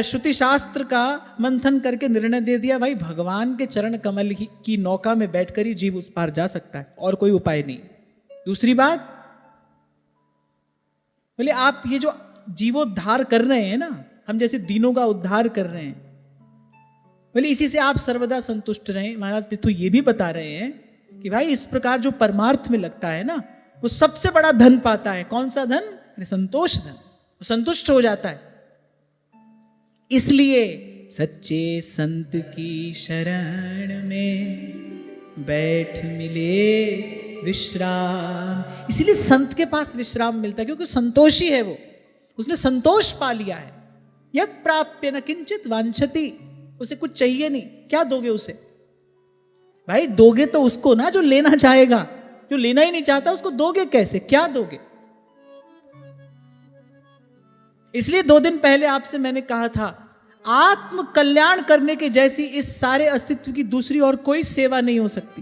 श्रुति शास्त्र का मंथन करके निर्णय दे दिया, भाई भगवान के चरण कमल की नौका में बैठकर ही जीव उस पार जा सकता है, और कोई उपाय नहीं। दूसरी बात, बोले आप ये जो जीवोद्धार कर रहे हैं ना, हम जैसे दीनों का उद्धार कर रहे हैं, बोले इसी से आप सर्वदा संतुष्ट रहें। महाराज पृथु ये भी बता रहे हैं कि भाई इस प्रकार जो परमार्थ में लगता है ना, वो सबसे बड़ा धन पाता है। कौन सा धन? अरे संतोष धन। वो संतुष्ट हो जाता है। इसलिए सच्चे संत की शरण में बैठ मिले विश्राम। इसीलिए संत के पास विश्राम मिलता है, क्योंकि संतोषी है वो, उसने संतोष पा लिया है। यत् प्राप्य न किंचित वांछति, उसे कुछ चाहिए नहीं। क्या दोगे उसे? भाई दोगे तो उसको ना जो लेना चाहेगा, जो लेना ही नहीं चाहता उसको दोगे कैसे? क्या दोगे? इसलिए 2 दिन पहले आपसे मैंने कहा था, आत्म कल्याण करने के जैसी इस सारे अस्तित्व की दूसरी और कोई सेवा नहीं हो सकती।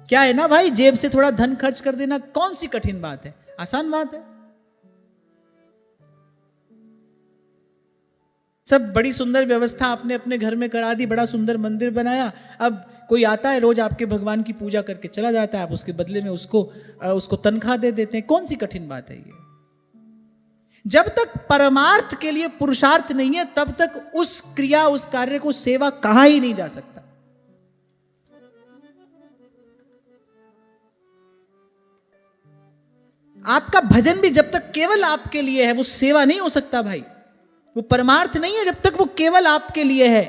क्या है ना भाई, जेब से थोड़ा धन खर्च कर देना कौन सी कठिन बात है? आसान बात है। सब बड़ी सुंदर व्यवस्था आपने अपने घर में करा दी, बड़ा सुंदर मंदिर बनाया। अब कोई आता है रोज आपके भगवान की पूजा करके चला जाता है, आप उसके बदले में उसको तनख्वाह दे देते हैं। कौन सी कठिन बात है ये? जब तक परमार्थ के लिए पुरुषार्थ नहीं है, तब तक उस क्रिया, उस कार्य को सेवा कहा ही नहीं जा सकता। आपका भजन भी जब तक केवल आपके लिए है, वो सेवा नहीं हो सकता भाई। वो परमार्थ नहीं है जब तक वो केवल आपके लिए है।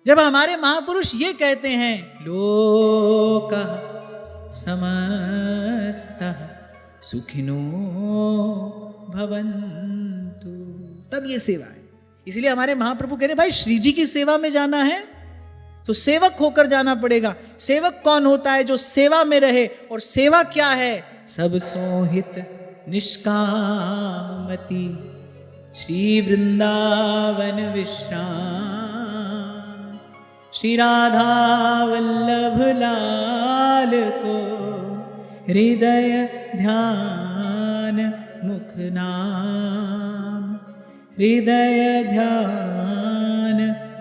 जब हमारे महापुरुष ये कहते हैं, लोकः समस्तः सुखिनो भवन्तु, तब ये सेवा है। इसलिए हमारे महाप्रभु कह रहे भाई श्री जी की सेवा में जाना है तो सेवक होकर जाना पड़ेगा। सेवक कौन होता है? जो सेवा में रहे। और सेवा क्या है? सब सोहित निष्कामति श्री वृंदावन विश्राम, श्री राधा वल्लभ लाल को हृदय ध्यान मुख नाम, हृदय ध्यान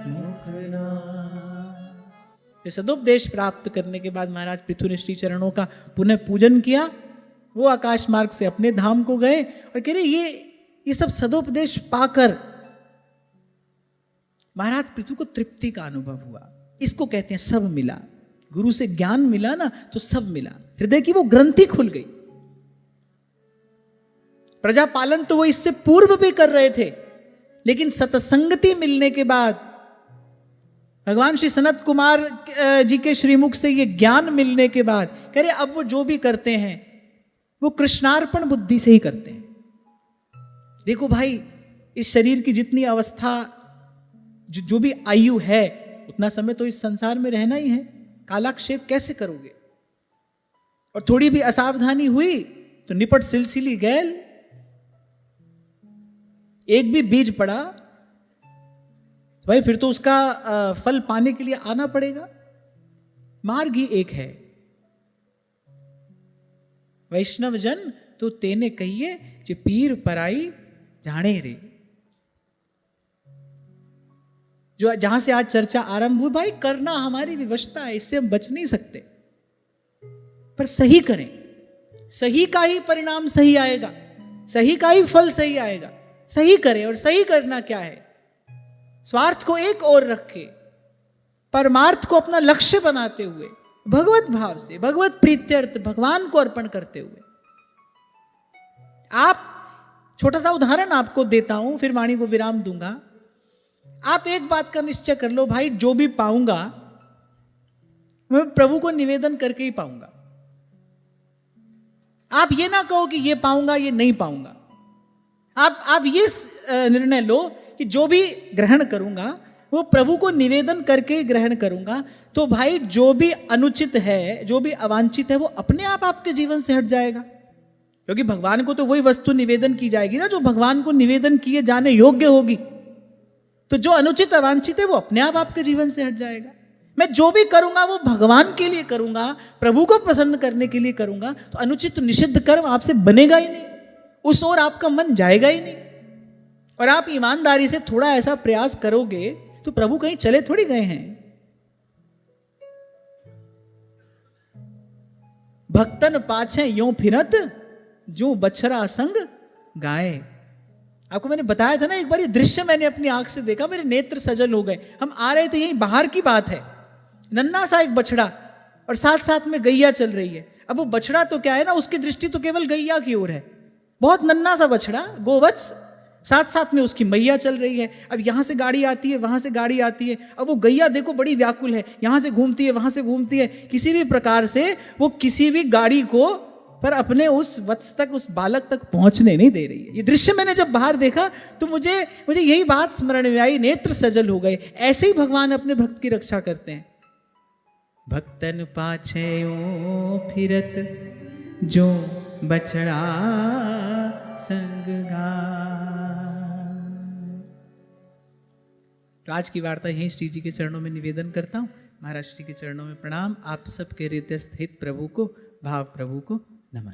मुख नाम। ये सदुपदेश प्राप्त करने के बाद महाराज पृथु ने श्री चरणों का पुनः पूजन किया। वो आकाश मार्ग से अपने धाम को गए और कह रहे ये सब सदोपदेश पाकर महाराज पृथु को तृप्ति का अनुभव हुआ। इसको कहते हैं सब मिला। गुरु से ज्ञान मिला ना तो सब मिला। हृदय की वो ग्रंथि खुल गई। प्रजा पालन तो वो इससे पूर्व भी कर रहे थे, लेकिन सतसंगति मिलने के बाद, भगवान श्री सनत कुमार जी के श्रीमुख से ये ज्ञान मिलने के बाद कह रहे अब वो जो भी करते हैं वो कृष्णार्पण बुद्धि से ही करते हैं। देखो भाई, इस शरीर की जितनी अवस्था, जो भी आयु है, उतना समय तो इस संसार में रहना ही है। कालाक्षेप कैसे करोगे? और थोड़ी भी असावधानी हुई तो निपट सिलसिली गैल। एक भी बीज पड़ा भाई फिर तो उसका फल पाने के लिए आना पड़ेगा। मार्ग ही एक है। वैष्णव जन तो तेने कहिए जे पीर पराई जाने रे। जो जहां से आज चर्चा आरंभ हुई, भाई करना हमारी विवशता है, इससे हम बच नहीं सकते, पर सही करें। सही का ही परिणाम सही आएगा, सही का ही फल सही आएगा। सही करें। और सही करना क्या है? स्वार्थ को एक ओर रख के परमार्थ को अपना लक्ष्य बनाते हुए, भगवत भाव से, भगवत प्रीत्यर्थ भगवान को अर्पण करते हुए। आप, छोटा सा उदाहरण आपको देता हूं, फिर वाणी को विराम दूंगा। आप एक बात का निश्चय कर लो, भाई जो भी पाऊंगा मैं प्रभु को निवेदन करके ही पाऊंगा। आप ये ना कहो कि ये पाऊंगा ये नहीं पाऊंगा। आप ये निर्णय लो कि जो भी ग्रहण करूंगा वो प्रभु को निवेदन करके ग्रहण करूंगा, तो भाई जो भी अनुचित है, जो भी अवांछित है, वो अपने आप आपके जीवन से हट जाएगा। क्योंकि भगवान को तो वही वस्तु निवेदन की जाएगी ना जो भगवान को निवेदन किए जाने योग्य होगी। तो जो अनुचित अवांछित है वो अपने आप आपके जीवन से हट जाएगा। मैं जो भी करूंगा वो भगवान के लिए करूंगा, प्रभु को प्रसन्न करने के लिए करूंगा, तो अनुचित निषिद्ध कर्म आपसे बनेगा ही नहीं, उस ओर आपका मन जाएगा ही नहीं। और आप ईमानदारी से थोड़ा ऐसा प्रयास करोगे तो प्रभु कहीं चले थोड़ी गए हैं। भक्तन पाछे यों फिरत जो बछड़ा संग गाए। आपको मैंने बताया था ना एक बार, ये दृश्य मैंने अपनी आंख से देखा, मेरे नेत्र सजल हो गए। हम आ रहे थे, यहीं बाहर की बात है, नन्ना सा एक बछड़ा और साथ साथ में गैया चल रही है। अब वो बछड़ा तो क्या है ना, उसकी दृष्टि तो केवल गैया की ओर है, बहुत नन्ना सा बछड़ा, गोवत्स, साथ साथ में उसकी मैया चल रही है। अब यहां से गाड़ी आती है, वहां से गाड़ी आती है। अब वो गैया देखो बड़ी व्याकुल है, यहां से घूमती है, वहां से घूमती है, किसी भी प्रकार से वो किसी भी गाड़ी को पर अपने उस वत्स तक, उस बालक तक पहुंचने नहीं दे रही है। ये दृश्य मैंने जब बाहर देखा तो मुझे यही बात स्मरण में आई, नेत्र सजल हो गए। ऐसे ही भगवान अपने भक्त की रक्षा करते हैं। भक्तन पाछे ओ फिरत जो बछड़ा संग गाए। तो आज की वार्ता यहीं श्री जी के चरणों में निवेदन करता हूँ। महाराज श्री के चरणों में प्रणाम। आप सबके हृदयस्थ हित प्रभु को, भाव प्रभु को नमन।